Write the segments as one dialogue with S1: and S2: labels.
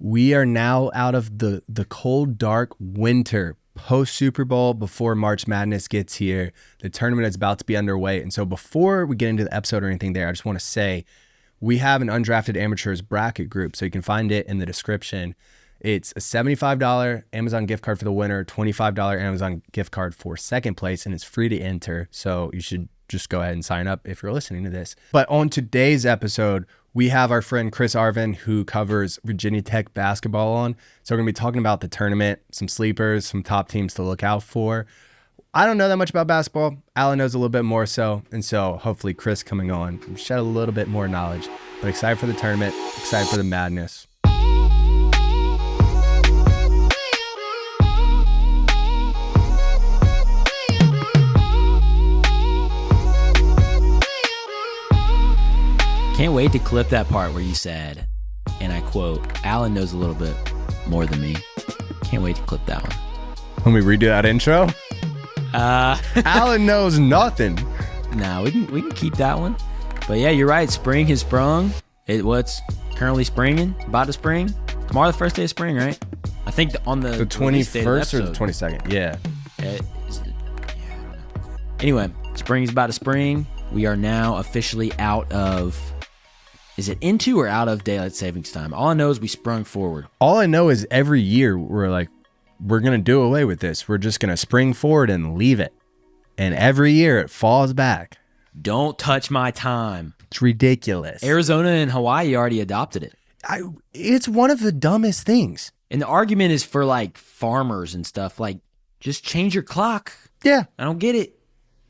S1: We are now out of the cold, dark winter post Super Bowl before March Madness gets here. The tournament is about to be underway. And so before we get into the episode or anything there, I just want to say we have an Undrafted Amateurs bracket group. So you can find it in the description. It's a $75 Amazon gift card for the winner, $25 Amazon gift card for second place, and it's free to enter. So you should just go ahead and sign up if you're listening to this. But on today's episode, we have our friend Chris Arvin, who covers Virginia Tech basketball on. So we're going to be talking about the tournament, some sleepers, some top teams to look out for. I don't know that much about basketball. Alan knows a little bit more so. And so hopefully Chris coming on will shed a little bit more knowledge. But excited for the tournament, excited for the madness.
S2: Can't wait to clip that part where you said, and I quote, Alan knows a little bit more than me. Can't wait to clip that one.
S1: When we redo that intro? Alan knows nothing.
S2: No, we can keep that one. But yeah, you're right. Spring has sprung. What's currently springing, about to spring. Tomorrow, the first day of spring, right? I think on the
S1: 21st or the 22nd. Yeah.
S2: Anyway, spring is about to spring. We are now officially out of... Is it into or out of daylight savings time? All I know is we sprung forward.
S1: All I know is every year we're going to do away with this. We're just going to spring forward and leave it. And every year it falls back.
S2: Don't touch my time.
S1: It's ridiculous.
S2: Arizona and Hawaii already adopted it.
S1: It's one of the dumbest things.
S2: And the argument is for like farmers and stuff. Like, just change your clock.
S1: Yeah.
S2: I don't get it.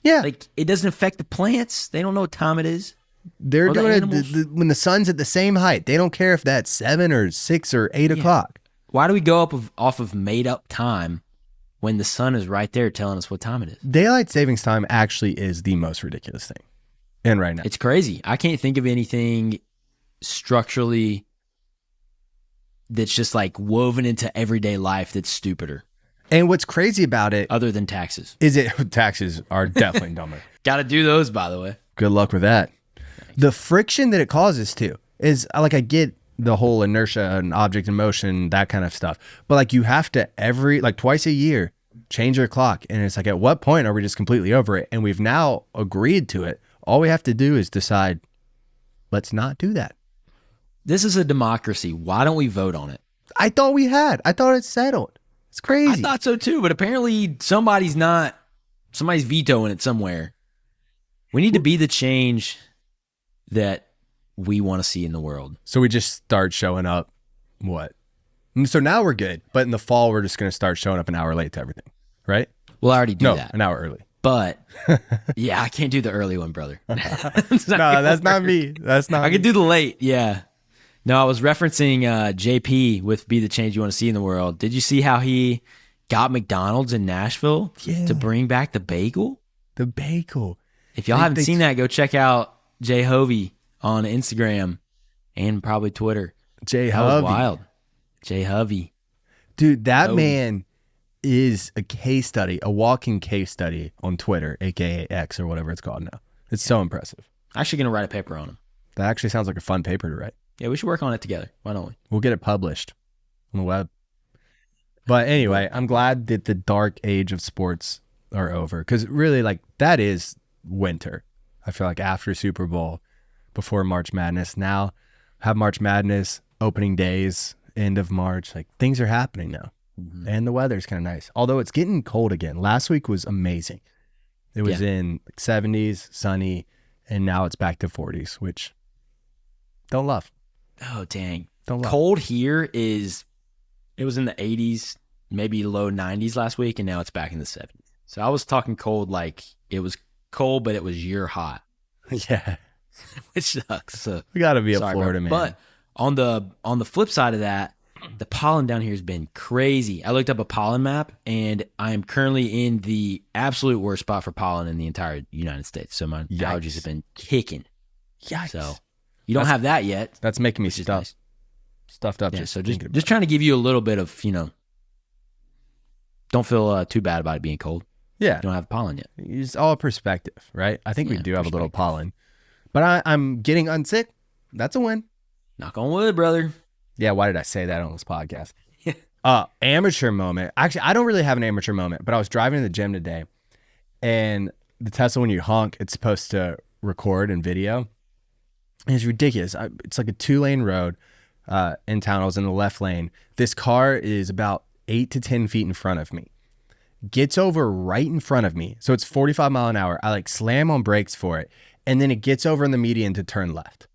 S1: Yeah.
S2: Like, it doesn't affect the plants. They don't know what time it is.
S1: They're doing it when the sun's at the same height. They don't care if that's 7 or 6 or 8 o'clock.
S2: Why do we go off of made up time when the sun is right there telling us what time it is?
S1: Daylight savings time actually is the most ridiculous thing. And right now.
S2: It's crazy. I can't think of anything structurally that's just like woven into everyday life that's stupider.
S1: And what's crazy about it,
S2: other than taxes,
S1: taxes are definitely dumber.
S2: Got to do those, by the way.
S1: Good luck with that. The friction that it causes too is like, I get the whole inertia and object in motion, that kind of stuff. But like, you have to twice a year change your clock. And it's like, at what point are we just completely over it? And we've now agreed to it. All we have to do is decide, let's not do that.
S2: This is a democracy. Why don't we vote on it?
S1: I thought it's settled. It's crazy.
S2: I thought so too, but apparently somebody's vetoing it somewhere. We need to be the change that we want to see in the world.
S1: So we just start showing up. What? So now we're good. But in the fall, we're just going to start showing up an hour late to everything. Right?
S2: Well, I already do that.
S1: An hour early.
S2: But yeah, I can't do the early one, brother.
S1: That's not me.
S2: I can do the late. Yeah. No, I was referencing JP with Be the Change You Want to See in the World. Did you see how he got McDonald's in Nashville to bring back the bagel?
S1: The bagel.
S2: If y'all haven't seen that, go check out Jay Hovey on Instagram and probably Twitter.
S1: Jay
S2: Hovey. That was wild. Jay Hovey.
S1: Dude, that man is a case study, a walking case study on Twitter, aka X or whatever it's called now. It's so impressive.
S2: I'm actually going to write a paper on him.
S1: That actually sounds like a fun paper to write.
S2: Yeah, we should work on it together. Why don't we?
S1: We'll get it published on the web. But anyway, I'm glad that the dark age of sports are over, because really, like, that is winter. I feel like after Super Bowl, before March Madness, now have March Madness, opening days, end of March, like, things are happening now. Mm-hmm. And the weather's kind of nice. Although it's getting cold again. Last week was amazing. It was in 70s, sunny, and now it's back to 40s, which don't love.
S2: Oh, dang.
S1: Don't love.
S2: Cold here it was in the 80s, maybe low 90s last week, and now it's back in the 70s. So I was talking cold like it was cold, but it was year hot.
S1: Yeah.
S2: Which sucks. So,
S1: we got to be a Florida man.
S2: But on the flip side of that, the pollen down here has been crazy. I looked up a pollen map, and I am currently in the absolute worst spot for pollen in the entire United States. So my allergies have been kicking.
S1: Yikes.
S2: So you don't have that yet.
S1: That's making me stuffed up.
S2: Yeah, just trying to give you a little bit of, don't feel too bad about it being cold.
S1: Yeah.
S2: You don't have pollen yet.
S1: It's all perspective, right? I think we do have a little pollen. But I'm getting unsick. That's a win.
S2: Knock on wood, brother.
S1: Yeah, why did I say that on this podcast? Amateur moment. Actually, I don't really have an amateur moment, but I was driving to the gym today, and the Tesla, when you honk, it's supposed to record and video. And it's ridiculous. It's like a 2-lane road in town. I was in the left lane. This car is about 8 to 10 feet in front of me. Gets over right in front of me. So it's 45 mile an hour. I like slam on brakes for it. And then it gets over in the median to turn left.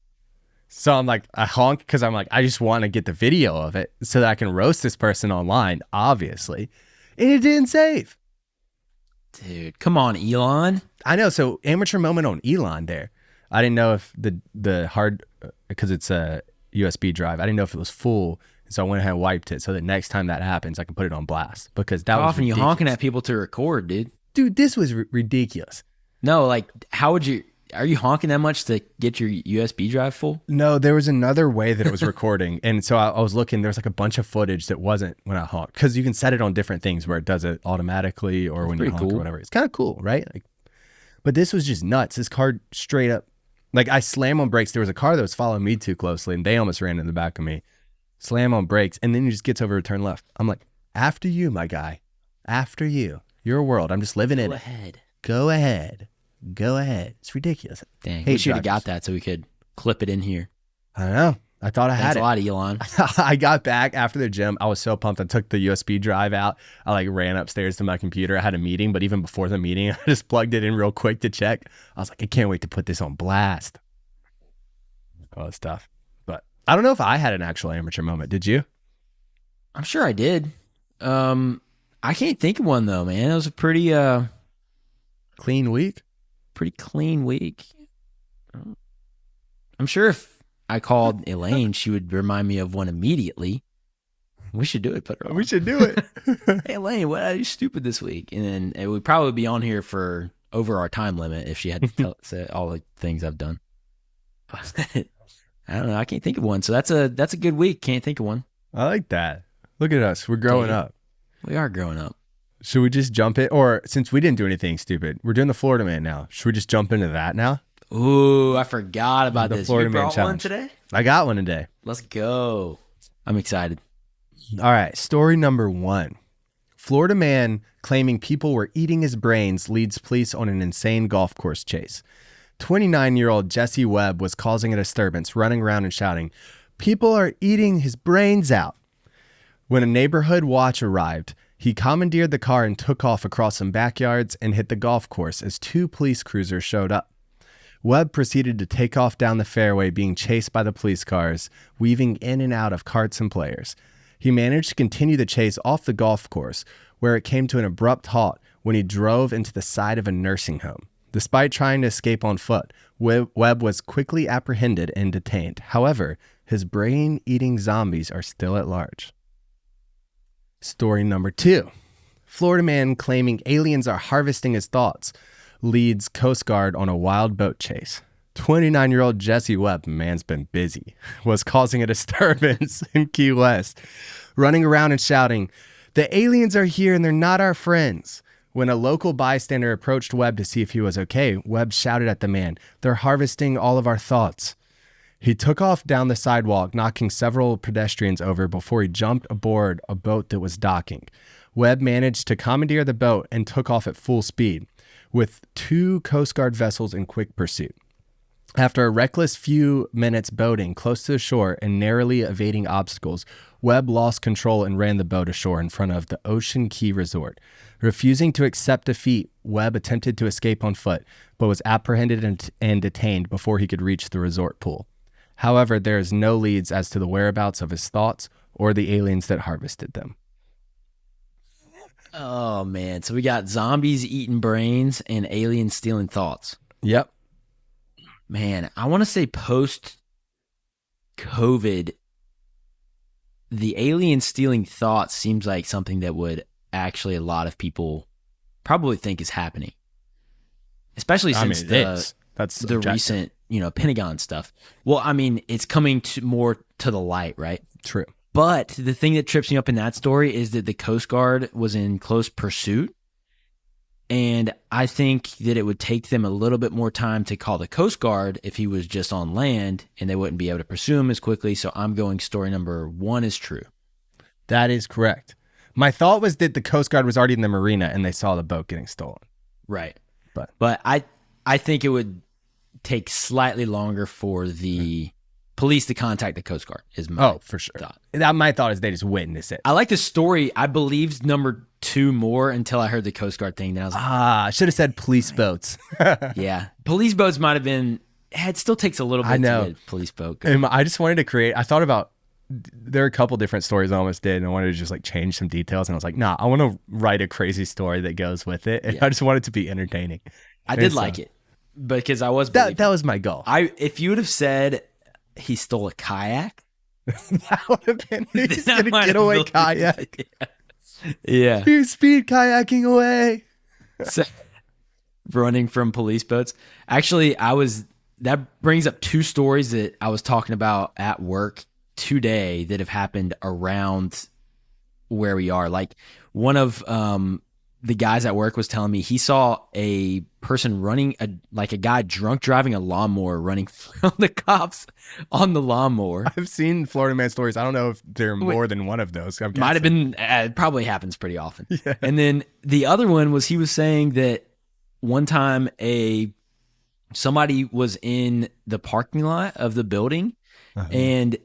S1: So I'm like, I honk because I'm like, I just want to get the video of it so that I can roast this person online, obviously. And it didn't save.
S2: Dude, come on, Elon.
S1: I know. So amateur moment on Elon there. I didn't know if the hard, because it's a USB drive, I didn't know if it was full. So I went ahead and wiped it so that next time that happens, I can put it on blast. Because that
S2: How
S1: was
S2: often you
S1: ridiculous.
S2: honking at people to record, dude?
S1: Dude, this was ridiculous.
S2: No, like, how would you... Are you honking that much to get your USB drive full?
S1: No, there was another way that it was recording. And so I was looking, there's like a bunch of footage that wasn't when I honked. Because you can set it on different things where it does it automatically or when you honk or whatever. It's kind of cool, right? Like, but this was just nuts. This car straight up, like I slam on brakes. There was a car that was following me too closely and they almost ran in the back of me. Slam on brakes. And then he just gets over to turn left. I'm like, after you, my guy. After you. Your world. I'm just living in it. Go ahead. Go ahead. It's ridiculous.
S2: Dang, we should have got that so we could clip it in here.
S1: I don't know. I thought I had it.
S2: Thanks a lot, Elon.
S1: I got back after the gym. I was so pumped. I took the USB drive out. I like ran upstairs to my computer. I had a meeting, but even before the meeting, I just plugged it in real quick to check. I was like, I can't wait to put this on blast. Oh, it's tough. But I don't know if I had an actual amateur moment. Did you?
S2: I'm sure I did. I can't think of one though, man. It was a pretty
S1: clean week.
S2: Pretty clean week. I'm sure if I called Elaine, she would remind me of one immediately. We should do it. Put her on.
S1: We should do it.
S2: Hey, Elaine, what are you stupid this week? And then it would probably be on here for over our time limit if she had to say all the things I've done. I don't know. I can't think of one. So that's a good week. Can't think of one.
S1: I like that. Look at us. We're growing up.
S2: We are growing up.
S1: Should we just jump it? Or since we didn't do anything stupid, we're doing the Florida Man now. Should we just jump into that now?
S2: Ooh, I forgot about
S1: The
S2: this.
S1: Florida
S2: You
S1: Man
S2: brought
S1: challenge.
S2: one today?
S1: I got one today.
S2: Let's go. I'm excited.
S1: All right. Story number 1. Florida man claiming people were eating his brains leads police on an insane golf course chase. 29-year-old Jesse Webb was causing a disturbance, running around and shouting, "People are eating his brains out." When a neighborhood watch arrived, he commandeered the car and took off across some backyards and hit the golf course as 2 police cruisers showed up. Webb proceeded to take off down the fairway, being chased by the police cars, weaving in and out of carts and players. He managed to continue the chase off the golf course, where it came to an abrupt halt when he drove into the side of a nursing home. Despite trying to escape on foot, Webb was quickly apprehended and detained. However, his brain-eating zombies are still at large. Story number 2. Florida man claiming aliens are harvesting his thoughts leads Coast Guard on a wild boat chase. 29-year-old Jesse Webb, man's been busy, was causing a disturbance in Key West, running around and shouting, "The aliens are here and they're not our friends." When a local bystander approached Webb to see if he was okay, Webb shouted at the man, "They're harvesting all of our thoughts." He took off down the sidewalk, knocking several pedestrians over before he jumped aboard a boat that was docking. Webb managed to commandeer the boat and took off at full speed, with 2 Coast Guard vessels in quick pursuit. After a reckless few minutes boating close to the shore and narrowly evading obstacles, Webb lost control and ran the boat ashore in front of the Ocean Key Resort. Refusing to accept defeat, Webb attempted to escape on foot, but was apprehended and detained before he could reach the resort pool. However, there is no leads as to the whereabouts of his thoughts or the aliens that harvested them.
S2: Oh, man. So we got zombies eating brains and aliens stealing thoughts.
S1: Yep.
S2: Man, I want to say post-COVID, the alien stealing thoughts seems like something that would actually a lot of people probably think is happening. Especially since
S1: that's
S2: the recent, Pentagon stuff. Well, I mean, it's coming more to the light, right?
S1: True.
S2: But the thing that trips me up in that story is that the Coast Guard was in close pursuit. And I think that it would take them a little bit more time to call the Coast Guard if he was just on land, and they wouldn't be able to pursue him as quickly. So I'm going story number 1 is true.
S1: That is correct. My thought was that the Coast Guard was already in the marina and they saw the boat getting stolen.
S2: Right. But I think it would take slightly longer for the police to contact the Coast Guard is my
S1: for sure.
S2: thought.
S1: My thought is they just witness it.
S2: I like the story. I believed number 2 more until I heard the Coast Guard thing. Then I was like,
S1: I should have said police boats.
S2: yeah. Police boats might have been, it still takes a little bit to get a police boat.
S1: And I just wanted to I thought about, there are a couple different stories I almost did, and I wanted to just like change some details. And I was like, nah, I want to write a crazy story that goes with it. And I just want it to be entertaining.
S2: I did like it because I was
S1: that was my goal.
S2: If you would have said he stole a kayak,
S1: that would have been he's gonna get away kayak.
S2: Yeah.
S1: He's speed kayaking away.
S2: So, running from police boats. Actually, that brings up 2 stories that I was talking about at work today that have happened around where we are. Like one of the guys at work was telling me he saw a person running a guy drunk driving a lawnmower running from the cops on the lawnmower.
S1: I've seen Florida man stories. I don't know if there are more than one of those.
S2: Might have been. It probably happens pretty often.
S1: Yeah.
S2: And then the other one was he was saying that one time somebody was in the parking lot of the building and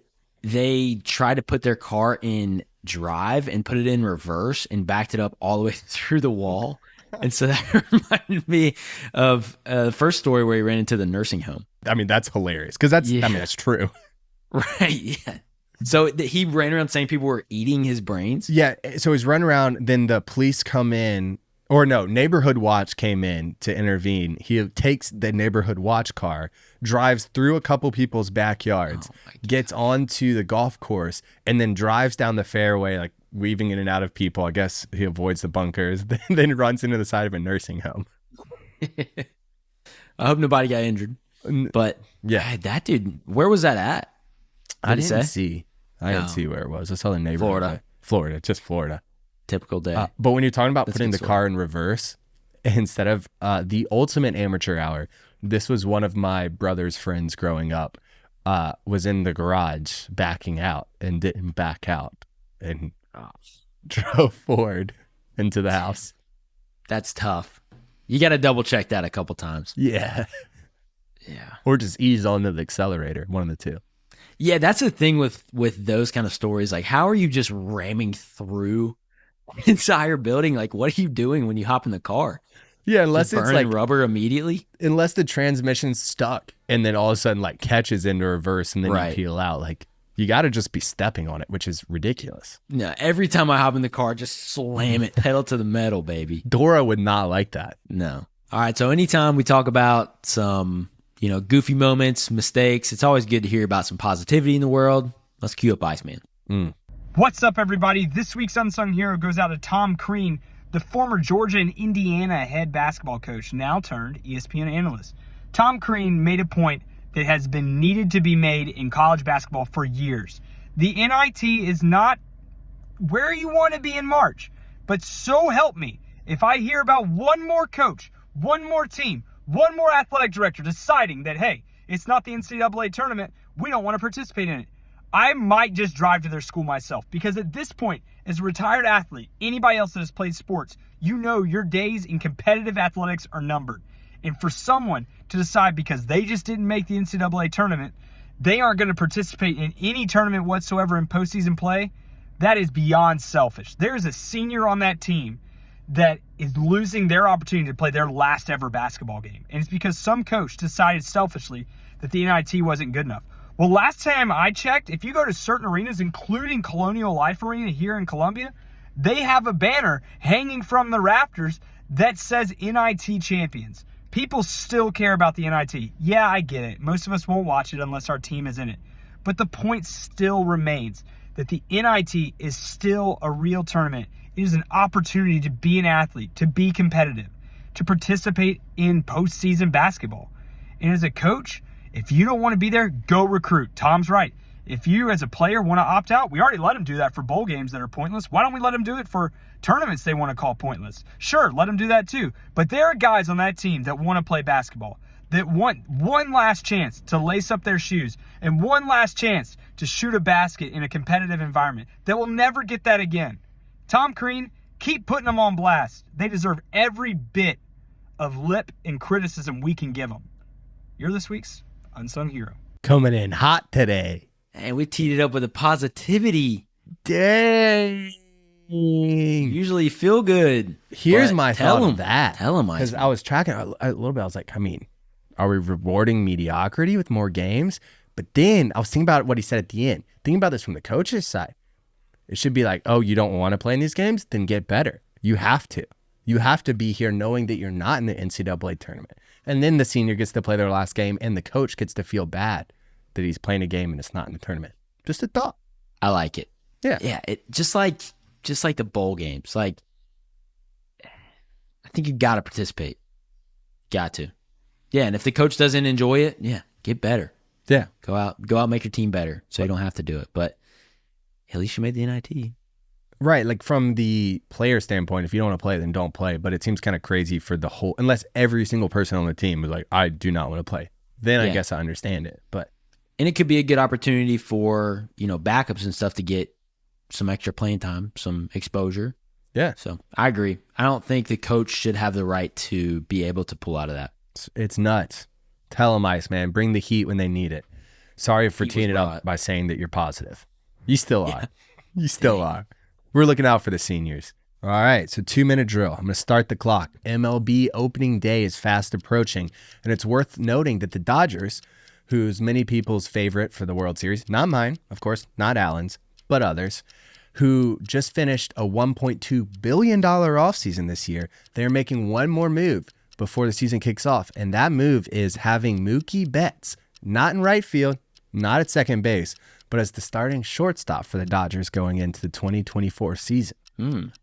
S2: they tried to put their car in drive and put it in reverse and backed it up all the way through the wall. And so that reminded me of the first story where he ran into the nursing home.
S1: I mean, that's hilarious because that's true.
S2: Right. Yeah. So he ran around saying people were eating his brains.
S1: Yeah. So he's running around. Then the police come in. Or no, Neighborhood Watch came in to intervene. He takes the Neighborhood Watch car, drives through a couple people's backyards, gets onto the golf course, and then drives down the fairway, like weaving in and out of people. I guess he avoids the bunkers, then runs into the side of a nursing home.
S2: I hope nobody got injured. But yeah, that dude, where was that at?
S1: I didn't see where it was. I saw the neighborhood. Florida, just Florida.
S2: Typical day.
S1: But when you're talking about putting the car in reverse instead of the ultimate amateur hour, this was one of my brother's friends growing up, was in the garage backing out and didn't back out and drove forward into the house.
S2: That's tough. You got to double check that a couple times.
S1: Yeah.
S2: Yeah.
S1: Or just ease onto the accelerator, one of the two.
S2: Yeah, that's the thing with those kind of stories. Like, how are you just ramming through entire building? Like, what are you doing when you hop in the car?
S1: Yeah, unless
S2: just
S1: it's
S2: burning
S1: like
S2: rubber immediately.
S1: Unless the transmission's stuck and then all of a sudden like catches into reverse and then you peel out. Like, you got to just be stepping on it, which is ridiculous.
S2: No, every time I hop in the car, just slam it, pedal to the metal, baby.
S1: Dora would not like that.
S2: No. All right, so anytime we talk about some, goofy moments, mistakes, it's always good to hear about some positivity in the world. Let's cue up Iceman.
S3: What's up, everybody? This week's Unsung Hero goes out to Tom Crean, the former Georgia and Indiana head basketball coach, now turned ESPN analyst. Tom Crean made a point that has been needed to be made in college basketball for years. The NIT is not where you want to be in March, but so help me, if I hear about one more coach, one more team, one more athletic director deciding that, hey, it's not the NCAA tournament, we don't want to participate in it, I might just drive to their school myself, because at this point, as a retired athlete, anybody else that has played sports, you know your days in competitive athletics are numbered. And for someone to decide because they just didn't make the NCAA tournament, they aren't going to participate in any tournament whatsoever in postseason play, that is beyond selfish. There is a senior on that team that is losing their opportunity to play their last ever basketball game. And it's because some coach decided selfishly that the NIT wasn't good enough. Well, last time I checked, if you go to certain arenas, including Colonial Life Arena here in Columbia, they have a banner hanging from the rafters that says NIT champions. People still care about the NIT. Yeah, I get it. Most of us won't watch it unless our team is in it. But the point still remains that the NIT is still a real tournament. It is an opportunity to be an athlete, to be competitive, to participate in postseason basketball. And as a coach, if you don't want to be there, go recruit. Tom's right. If you as a player want to opt out, we already let them do that for bowl games that are pointless. Why don't we let them do it for tournaments they want to call pointless? Sure, let them do that too. But there are guys on that team that want to play basketball, that want one last chance to lace up their shoes and one last chance to shoot a basket in a competitive environment, that will never get that again. Tom Crean, keep putting them on blast. They deserve every bit of lip and criticism we can give them. You're this week's Unsung Hero.
S1: Coming in hot today.
S2: And we teed it up with a positivity.
S1: Dang.
S2: Usually you feel good.
S1: Here's my thought on that.
S2: Tell him,
S1: because I was tracking a little bit. I was like, I mean, are we rewarding mediocrity with more games? But then I was thinking about what he said at the end. Thinking about this from the coach's side. It should be like, oh, you don't want to play in these games? Then get better. You have to. You have to be here knowing that you're not in the NCAA tournament. And then the senior gets to play their last game and the coach gets to feel bad that he's playing a game and it's not in the tournament. Just a thought.
S2: I like it.
S1: Yeah.
S2: Yeah. It just like the bowl games. Like, I think you got to participate. Got to. Yeah. And if the coach doesn't enjoy it, yeah, get better.
S1: Yeah.
S2: Go out, make your team better so you don't have to do it. But at least you made the NIT.
S1: Right. Like from the player standpoint, if you don't want to play, then don't play. But it seems kind of crazy for the whole, unless every single person on the team is like, I do not want to play. Then I guess I understand it. But
S2: and it could be a good opportunity for, backups and stuff to get some extra playing time, some exposure.
S1: Yeah.
S2: So I agree. I don't think the coach should have the right to be able to pull out of that.
S1: It's nuts. Tell them, Iceman. Bring the heat when they need it. Sorry for teeing it up by saying that you're positive. You still are. You still are. We're looking out for the seniors. All right, so 2-minute drill. I'm going to start the clock. MLB opening day is fast approaching, and it's worth noting that the Dodgers, who's many people's favorite for the World Series, not mine, of course, not Allen's, but others, who just finished a $1.2 billion offseason this year, they're making one more move before the season kicks off, and that move is having Mookie Betts, not in right field, not at second base, but as the starting shortstop for the Dodgers going into the 2024 season.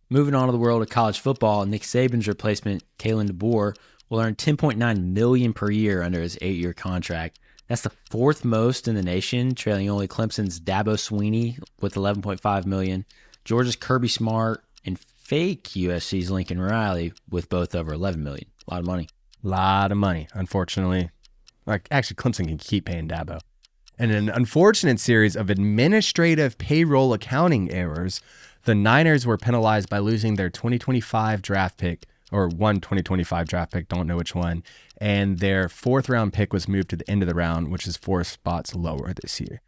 S2: Moving on to the world of college football, Nick Saban's replacement, Kalen DeBoer, will earn $10.9 million per year under his 8-year contract. That's the fourth most in the nation, trailing only Clemson's Dabo Swinney with $11.5 million, Georgia's Kirby Smart, and fake USC's Lincoln Riley with both over $11 million. A lot of money.
S1: Lot of money, unfortunately. Like, actually, Clemson can keep paying Dabo. In an unfortunate series of administrative payroll accounting errors, the Niners were penalized by losing their 2025 draft pick, or one 2025 draft pick, don't know which one, and their 4th round pick was moved to the end of the round, which is 4 spots lower this year.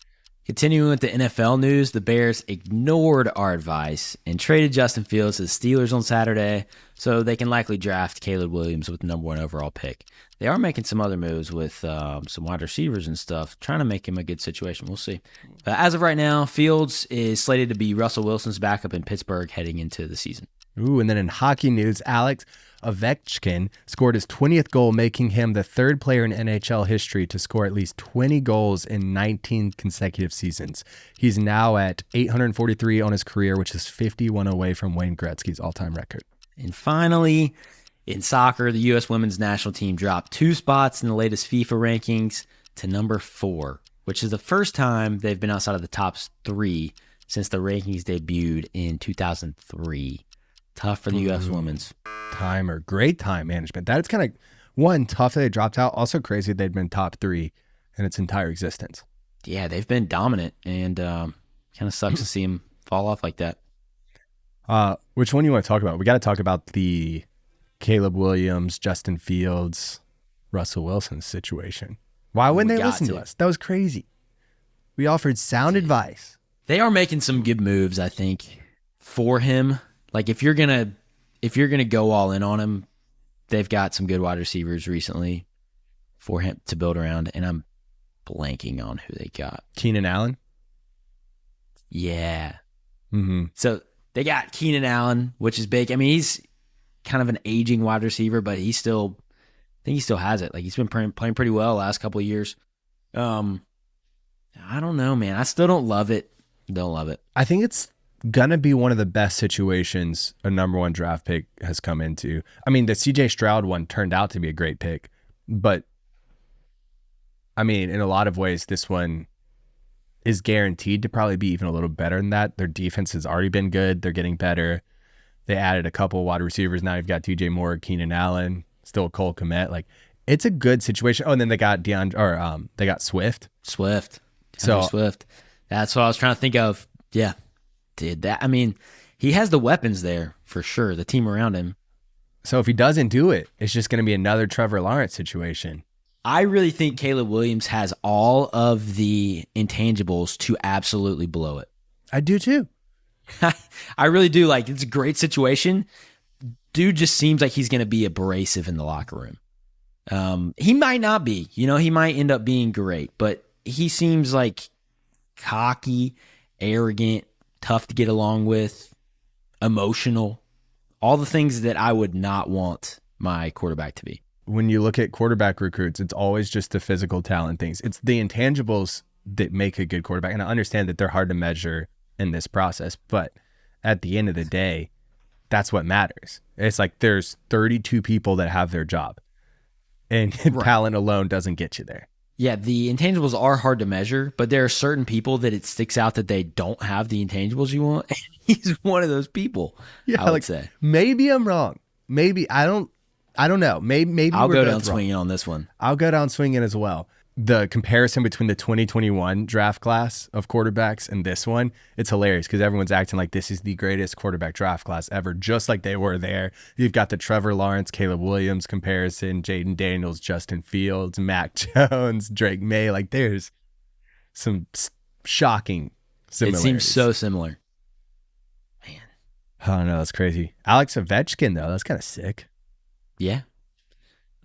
S2: Continuing with the NFL news, the Bears ignored our advice and traded Justin Fields to the Steelers on Saturday, so they can likely draft Caleb Williams with the number 1 overall pick. They are making some other moves with some wide receivers and stuff, trying to make him a good situation. We'll see. As of right now, Fields is slated to be Russell Wilson's backup in Pittsburgh heading into the season.
S1: Ooh, and then in hockey news, Alex Ovechkin scored his 20th goal, making him the 3rd player in NHL history to score at least 20 goals in 19 consecutive seasons. He's now at 843 on his career, which is 51 away from Wayne Gretzky's all-time record.
S2: And finally, in soccer, the U.S. women's national team dropped 2 spots in the latest FIFA rankings to number 4, which is the first time they've been outside of the top 3 since the rankings debuted in 2003. Tough for the U.S. women's.
S1: Great time management. That is kind of, one, tough that they dropped out. Also crazy they'd been top 3 in its entire existence.
S2: Yeah, they've been dominant, and kind of sucks to see them fall off like that.
S1: Which one do you want to talk about? We got to talk about the Caleb Williams, Justin Fields, Russell Wilson situation. Why wouldn't they listen to us? That was crazy. We offered sound advice.
S2: They are making some good moves, I think, for him. Like if you're gonna go all in on him, they've got some good wide receivers recently for him to build around, and I'm blanking on who they got.
S1: Keenan Allen?
S2: Yeah.
S1: Mm-hmm.
S2: So they got Keenan Allen, which is big. I mean, he's kind of an aging wide receiver, but I think he still has it. Like he's been playing pretty well the last couple of years. I don't know, man. I still don't love it. Don't love it.
S1: I think it's gonna be one of the best situations a number 1 draft pick has come into. I mean, the CJ Stroud one turned out to be a great pick, but I mean, in a lot of ways, this one is guaranteed to probably be even a little better than that. Their defense has already been good. They're getting better. They added a couple of wide receivers. Now you've got DJ Moore, Keenan Allen, still Cole Kmet. Like, it's a good situation. Oh, and then they got they got Swift.
S2: Swift. That's what I was trying to think of. Yeah. Dude, that, I mean, he has the weapons there for sure, the team around him.
S1: So if he doesn't do it, it's just going to be another Trevor Lawrence situation.
S2: I really think Caleb Williams has all of the intangibles to absolutely blow it.
S1: I do too.
S2: I really do. Like, it's a great situation. Dude just seems like he's going to be abrasive in the locker room. He might not be. You know, he might end up being great, but he seems like cocky, arrogant, tough to get along with, emotional, all the things that I would not want my quarterback to be.
S1: When you look at quarterback recruits, it's always just the physical talent things. It's the intangibles that make a good quarterback. And I understand that they're hard to measure in this process, but at the end of the day, that's what matters. It's like there's 32 people that have their job, and talent alone doesn't get you there.
S2: Yeah, the intangibles are hard to measure, but there are certain people that it sticks out that they don't have the intangibles you want. And he's one of those people. Yeah, I would say.
S1: Maybe I'm wrong. Maybe I don't know. Maybe
S2: I'll
S1: we're
S2: go
S1: both
S2: down swinging on this one.
S1: I'll go down swinging as well. The comparison between the 2021 draft class of quarterbacks and this one, it's hilarious because everyone's acting like this is the greatest quarterback draft class ever, just like they were there. You've got the Trevor Lawrence, Caleb Williams comparison, Jaden Daniels, Justin Fields, Mac Jones, Drake May. Like, there's some shocking similarities.
S2: It seems so similar. Man.
S1: I don't know. That's crazy. Alex Ovechkin, though, that's kind of sick.
S2: Yeah.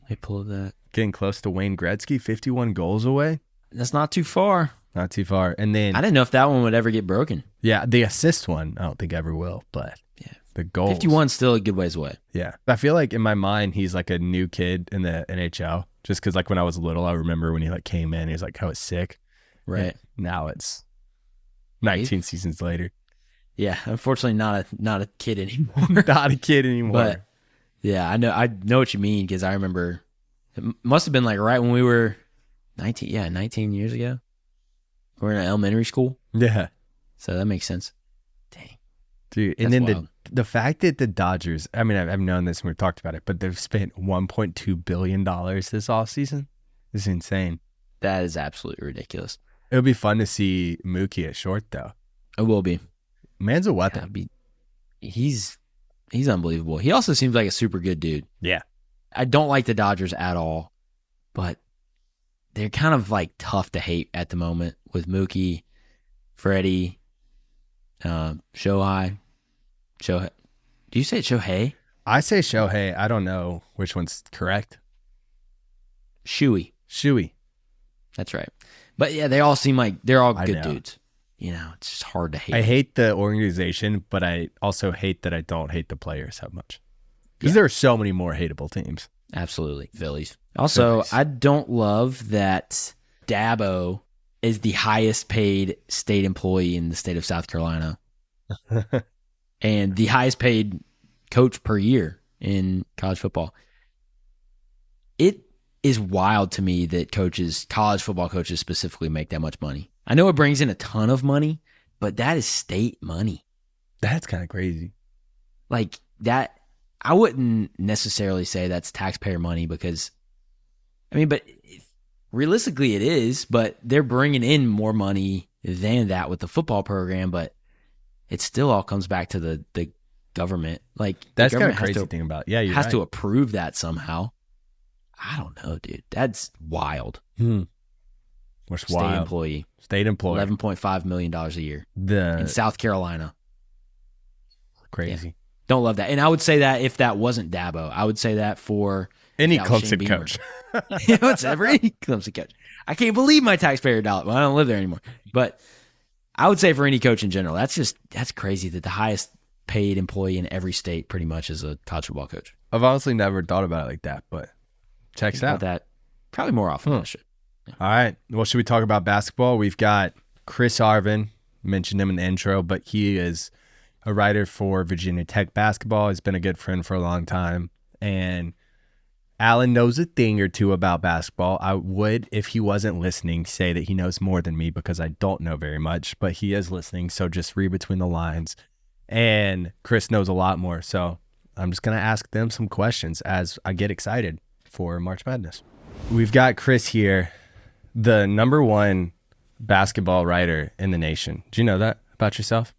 S2: Let me pull that.
S1: Getting close to Wayne Gretzky, 51 goals away.
S2: That's not too far.
S1: Not too far. And then
S2: I didn't know if that one would ever get broken.
S1: Yeah, the assist one, I don't think ever will, but
S2: yeah,
S1: the goals.
S2: 51's still a good ways away.
S1: Yeah. I feel like in my mind, he's like a new kid in the NHL. Just because like when I was little, I remember when he like came in, he was like, I was sick.
S2: Right.
S1: And now it's 19 seasons later.
S2: Yeah, unfortunately not a kid anymore.
S1: Not a kid anymore.
S2: But yeah, I know what you mean because I remember it must have been like right when we were 19 years ago. We were in elementary school.
S1: Yeah.
S2: So that makes seness. Dang.
S1: Dude, and then the fact that the Dodgers, I mean, I've known this and we've talked about it, but they've spent $1.2 billion this offseason. This is insane.
S2: That is absolutely ridiculous.
S1: It would be fun to see Mookie at short, though.
S2: It will be.
S1: Man's a weapon.
S2: He's unbelievable. He also seems like a super good dude.
S1: Yeah.
S2: I don't like the Dodgers at all, but they're kind of like tough to hate at the moment with Mookie, Freddie, Shohei. Do you say Shohei?
S1: I say Shohei. I don't know which one's correct.
S2: Shuey. That's right. But yeah, they all seem like they're all good dudes. You know, it's just hard to hate.
S1: I hate the organization, but I also hate that I don't hate the players that much. Because there are so many more hateable teams.
S2: Absolutely. Phillies. Also, I don't love that Dabo is the highest paid state employee in the state of South Carolina and the highest paid coach per year in college football. It is wild to me that college football coaches specifically make that much money. I know it brings in a ton of money, but that is state money.
S1: That's kind of crazy.
S2: Like that, I wouldn't necessarily say that's taxpayer money because, I mean, but realistically it is, but they're bringing in more money than that with the football program, but it still all comes back to the government. Like
S1: that's kind of crazy thing about it. Yeah, you
S2: has to approve that somehow. I don't know, dude. That's wild.
S1: What's
S2: State
S1: wild?
S2: employee.
S1: State employee.
S2: $11.5 million a year in South Carolina.
S1: Crazy.
S2: Yeah. Don't love that. And I would say that if that wasn't Dabo, I would say that for
S1: any Clemson coach.
S2: It's any Clemson coach. I can't believe my taxpayer dollar. Well, I don't live there anymore. But I would say for any coach in general, that's crazy that the highest paid employee in every state pretty much is a college football coach.
S1: I've honestly never thought about it like that, but checks out.
S2: That probably more often than I should.
S1: Yeah. All right. Well, should we talk about basketball? We've got Chris Arvin. Mentioned him in the intro, but he is a writer for Virginia Tech basketball. He's been a good friend for a long time. And Alan knows a thing or two about basketball. I would, if he wasn't listening, say that he knows more than me because I don't know very much, but he is listening. So just read between the lines. And Chris knows a lot more. So I'm just going to ask them some questions as I get excited for March Madness. We've got Chris here, the number one basketball writer in the nation. Do you know that about yourself?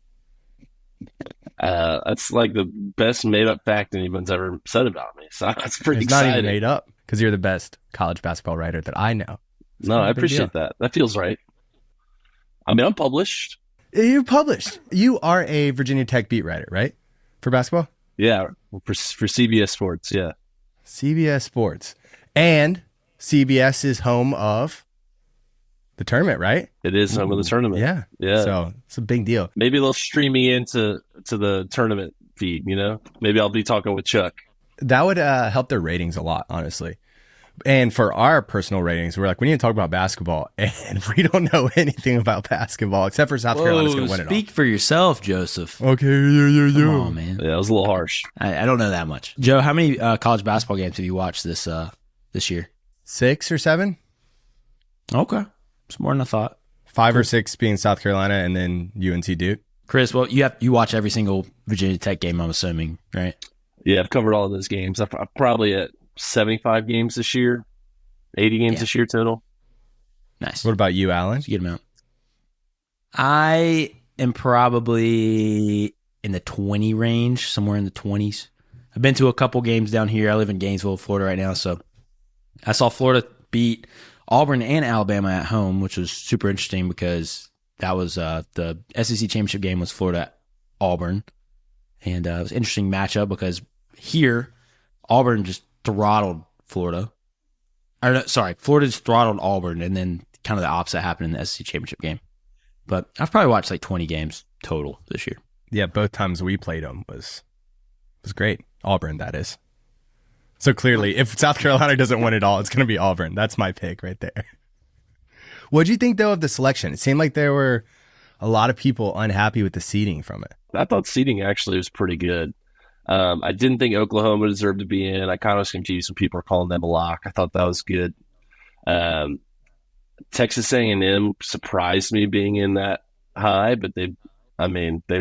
S4: That's like the best made-up fact anyone's ever said about me. So that's pretty
S1: It's
S4: exciting.
S1: not even made up because you're the best college basketball writer that I know. It's
S4: No,
S1: kind of
S4: I
S1: a big
S4: appreciate
S1: deal.
S4: that. That feels right. I mean, I'm published.
S1: You're published. You are a Virginia Tech beat writer, right? For basketball?
S4: Yeah, for CBS Sports, yeah.
S1: CBS Sports. And CBS is home of the tournament, right?
S4: It is home of the tournament.
S1: Yeah.
S4: Yeah.
S1: So it's a big deal.
S4: Maybe they'll stream me into the tournament feed, you know? Maybe I'll be talking with Chuck.
S1: That would help their ratings a lot, honestly. And for our personal ratings, we're like, we need to talk about basketball. And we don't know anything about basketball except for South Carolina's going to win it all.
S2: Speak for yourself, Joseph.
S1: Okay,
S2: Come on, man.
S4: Yeah, it was a little harsh.
S2: I don't know that much. Joe, how many college basketball games have you watched this year?
S1: 6 or 7?
S2: Okay. It's more than I thought.
S1: 5 or 6 being South Carolina and then UNC Duke.
S2: Chris, well, you watch every single Virginia Tech game, I'm assuming, right?
S4: Yeah, I've covered all of those games. I'm probably at 75 games this year, 80 games this year total.
S2: Nice.
S1: What about you, Alan?
S2: That's a good amount. I am probably in the 20 range, somewhere in the 20s. I've been to a couple games down here. I live in Gainesville, Florida right now, so I saw Florida beat Auburn and Alabama at home, which was super interesting because that was the SEC championship game was Florida-Auburn, and it was an interesting matchup because here Auburn just throttled Florida. Florida just throttled Auburn, and then kind of the opposite happened in the SEC championship game. But I've probably watched like 20 games total this year.
S1: Yeah, both times we played them was great. Auburn, that is. So clearly, if South Carolina doesn't win it all, it's going to be Auburn. That's my pick right there. What do you think, though, of the selection? It seemed like there were a lot of people unhappy with the seeding from it.
S4: I thought seeding actually was pretty good. I didn't think Oklahoma deserved to be in. I kind of was confused when people were calling them a lock. I thought that was good. Texas A&M surprised me being in that high, but they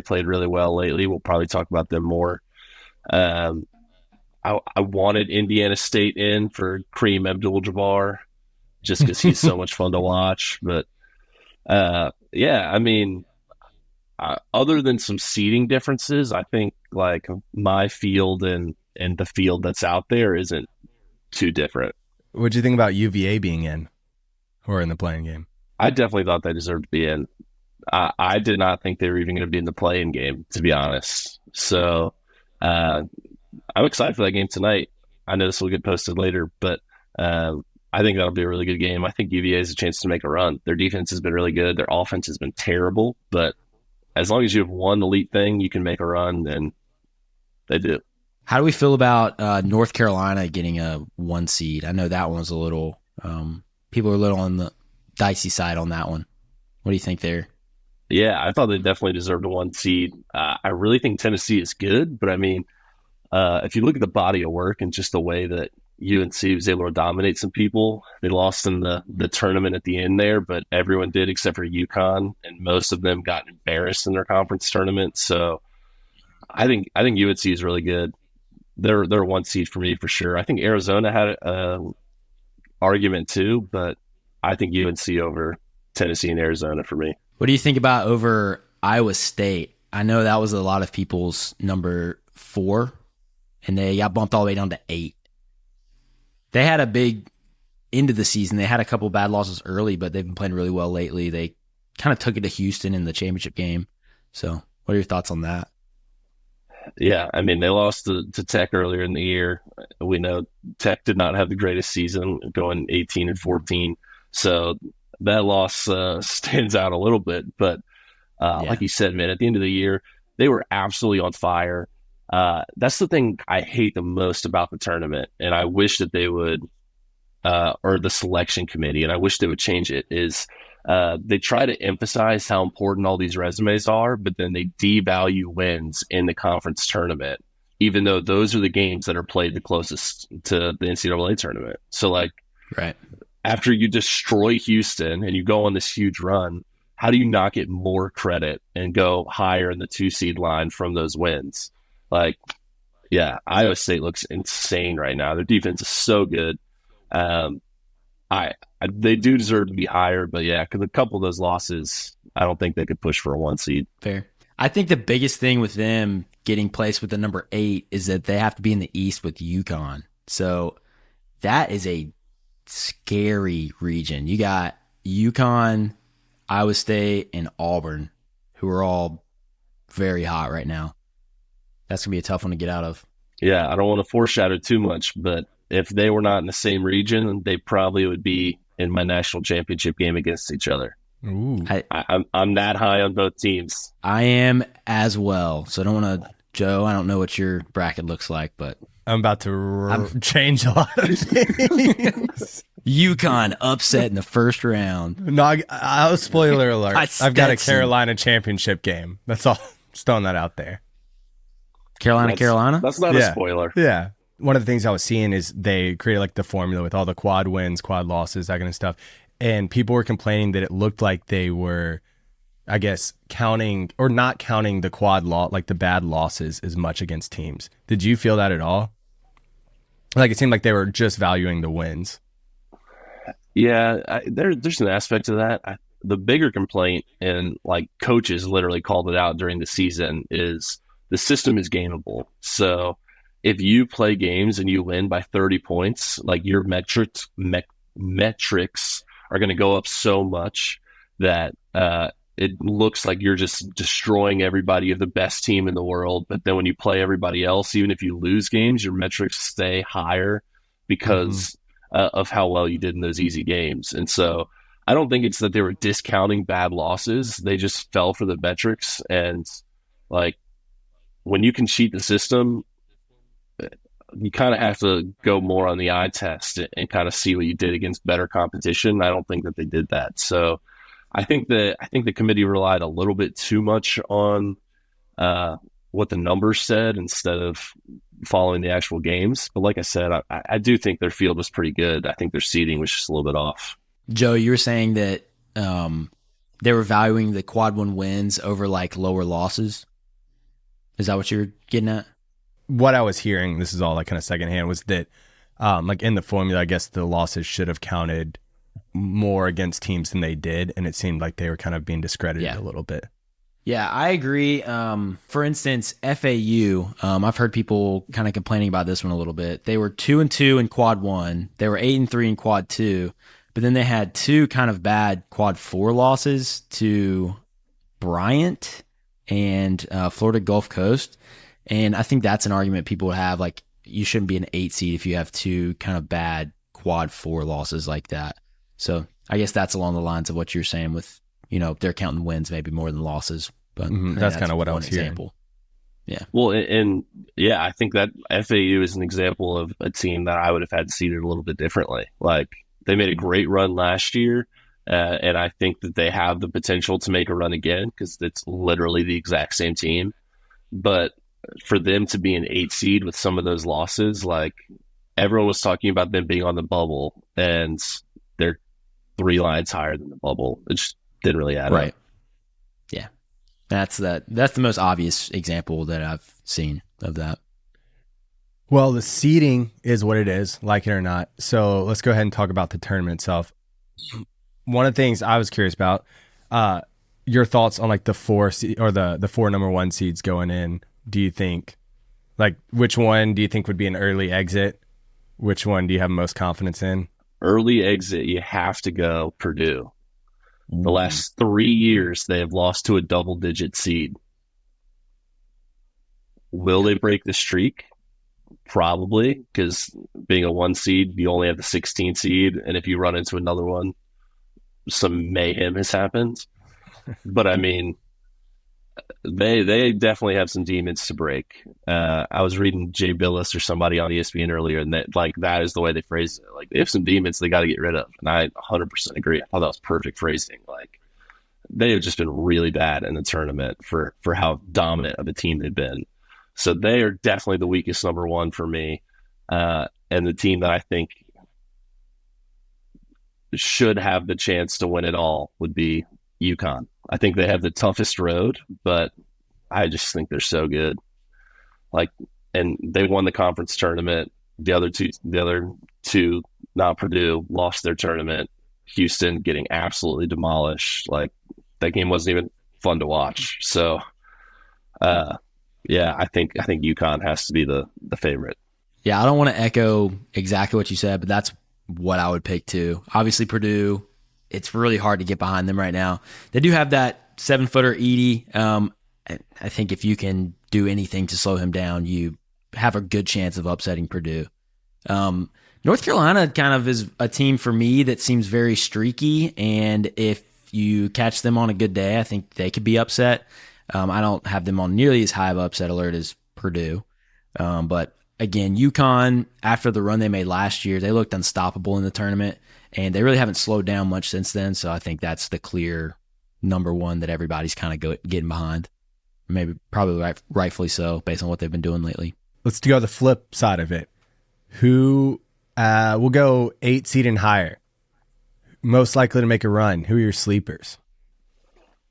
S4: played really well lately. We'll probably talk about them more. I wanted Indiana State in for Kareem Abdul-Jabbar just because he's so much fun to watch. But other than some seeding differences, I think like my field and the field that's out there isn't too different.
S1: What do you think about UVA being in or in the playing game?
S4: I definitely thought they deserved to be in. I did not think they were even going to be in the play-in game, to be honest. So I'm excited for that game tonight. I know this will get posted later, but I think that'll be a really good game. I think UVA has a chance to make a run. Their defense has been really good. Their offense has been terrible, but as long as you have one elite thing, you can make a run, and they do.
S2: How do we feel about North Carolina getting a 1 seed? I know that one was a little people are a little on the dicey side on that one. What do you think there?
S4: Yeah, I thought they definitely deserved a 1 seed. I really think Tennessee is good, but I mean, if you look at the body of work and just the way that UNC was able to dominate some people, they lost in the tournament at the end there, but everyone did except for UConn, and most of them got embarrassed in their conference tournament. So I think UNC is really good. They're a 1 seed for me for sure. I think Arizona had an argument too, but I think UNC over Tennessee and Arizona for me.
S2: What do you think about over Iowa State? I know that was a lot of people's number 4, and they got bumped all the way down to 8. They had a big end of the season. They had a couple bad losses early, but they've been playing really well lately. They kind of took it to Houston in the championship game. So what are your thoughts on that?
S4: Yeah, I mean, they lost to Tech earlier in the year. We know Tech did not have the greatest season, going 18-14. So that loss stands out a little bit. But like you said, man, at the end of the year, they were absolutely on fire. That's the thing I hate the most about the tournament, and I wish that they would, or the selection committee, and I wish they would change it, is they try to emphasize how important all these resumes are, but then they devalue wins in the conference tournament. even though those are the games that are played the closest to the NCAA tournament. So, like,
S2: Right.
S4: after you destroy Houston and you go on this huge run, how do you not get more credit and go higher in the 2 seed line from those wins? Like, yeah, Iowa State looks insane right now. Their defense is so good. They do deserve to be higher, but yeah, because a couple of those losses, I don't think they could push for a 1 seed.
S2: Fair. I think the biggest thing with them getting placed with the number 8 is that they have to be in the East with UConn. So that is a scary region. You got UConn, Iowa State, and Auburn, who are all very hot right now. That's going to be a tough one to get out of.
S4: Yeah, I don't want to foreshadow too much, but if they were not in the same region, they probably would be in my national championship game against each other.
S1: Ooh.
S4: I'm that high on both teams.
S2: I am as well. So I don't want to, Joe, I don't know what your bracket looks like, but
S1: I'm about to change a lot of things.
S2: UConn upset in the first round.
S1: No, I'll spoiler alert. I've got a
S2: Stetson.
S1: Carolina championship game. That's all. Just throwing that out there.
S2: Carolina?
S4: That's not a spoiler.
S1: Yeah. One of the things I was seeing is they created like the formula with all the quad wins, quad losses, that kind of stuff. And people were complaining that it looked like they were, I guess, counting or not counting the quad like the bad losses as much against teams. Did you feel that at all? Like it seemed like they were just valuing the wins.
S4: Yeah, there's an aspect to that. The bigger complaint, and like coaches literally called it out during the season, is the system is gameable. So if you play games and you win by 30 points, like your metrics are going to go up so much that it looks like you're just destroying everybody. You're the best team in the world. But then when you play everybody else, even if you lose games, your metrics stay higher because of how well you did in those easy games. And so I don't think it's that they were discounting bad losses. They just fell for the metrics. And like when you can cheat the system, you kind of have to go more on the eye test and kind of see what you did against better competition. I don't think that they did that. So I think the committee relied a little bit too much on what the numbers said instead of following the actual games. But like I said, I do think their field was pretty good. I think their seeding was just a little bit off.
S2: Joe, you were saying that they were valuing the quad 1 wins over like lower losses. Is that what you're getting at?
S1: What I was hearing, this is all like kind of secondhand, was that like in the formula, I guess the losses should have counted more against teams than they did. And it seemed like they were kind of being discredited a little bit.
S2: Yeah, I agree. For instance, FAU, I've heard people kind of complaining about this one a little bit. They were 2-2 in quad 1. They were 8-3 in quad 2. But then they had 2 kind of bad quad 4 losses to Bryant and Florida Gulf Coast. And I think that's an argument people would have. Like, you shouldn't be an 8 seed if you have 2 kind of bad quad 4 losses like that. So I guess that's along the lines of what you're saying with, they're counting wins maybe more than losses. But
S1: that's kind of what I was hearing.
S2: Yeah.
S4: Well, and yeah, I think that FAU is an example of a team that I would have had seeded a little bit differently. Like, they made a great run last year, and I think that they have the potential to make a run again because it's literally the exact same team. But for them to be an 8 seed with some of those losses, like everyone was talking about them being on the bubble, and they're 3 lines higher than the bubble. It just didn't really add up.
S2: Yeah. That's the most obvious example that I've seen of that.
S1: Well, the seeding is what it is, like it or not. So let's go ahead and talk about the tournament itself. One of the things I was curious about, your thoughts on like the 4 or the 4 number 1 seeds going in. Do you think, like, which one do you think would be an early exit? Which one do you have most confidence in?
S4: Early exit, you have to go Purdue. The last 3 years, they have lost to a double-digit seed. Will they break the streak? Probably, because being a 1 seed, you only have the 16 seed, and if you run into another one, some mayhem has happened. But I mean, they definitely have some demons to break. I was reading Jay Billis or somebody on ESPN earlier, and that is the way they phrased it. Like, they have some demons they got to get rid of, and I 100% agree. I thought that was perfect phrasing. Like, they have just been really bad in the tournament for how dominant of a team they've been. So they are definitely the weakest number one for me. And the team that I think should have the chance to win it all would be UConn. I think they have the toughest road, but I just think they're so good. Like, and they won the conference tournament. The other two, not Purdue, lost their tournament. Houston getting absolutely demolished. Like, that game wasn't even fun to watch. So, yeah, I think UConn has to be the favorite.
S2: Yeah, I don't want to echo exactly what you said, but that's what I would pick too. Obviously, Purdue, it's really hard to get behind them right now. They do have that 7-footer Edie. I think if you can do anything to slow him down, you have a good chance of upsetting Purdue. North Carolina kind of is a team for me that seems very streaky, and if you catch them on a good day, I think they could be upset. I don't have them on nearly as high of upset alert as Purdue. But again, UConn, after the run they made last year, they looked unstoppable in the tournament, and they really haven't slowed down much since then. So I think that's the clear number one that everybody's kind of getting behind. Probably rightfully so, based on what they've been doing lately.
S1: Let's go the flip side of it. Who will go 8 seed and higher? Most likely to make a run. Who are your sleepers?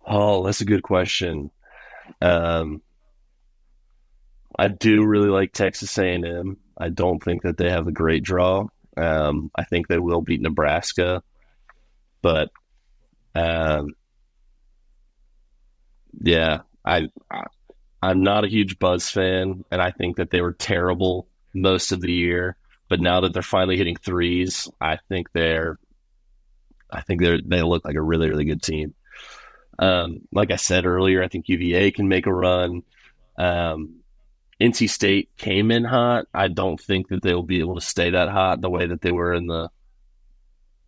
S4: Oh, that's a good question. I do really like Texas A&M. I don't think that they have a great draw. I think they will beat Nebraska, but yeah, I'm not a huge Buzz fan, and I think that they were terrible most of the year. But now that they're finally hitting threes, I think they look like a really, really good team. Like I said earlier, I think UVA can make a run. NC State came in hot. I don't think that they will be able to stay that hot the way that they were in the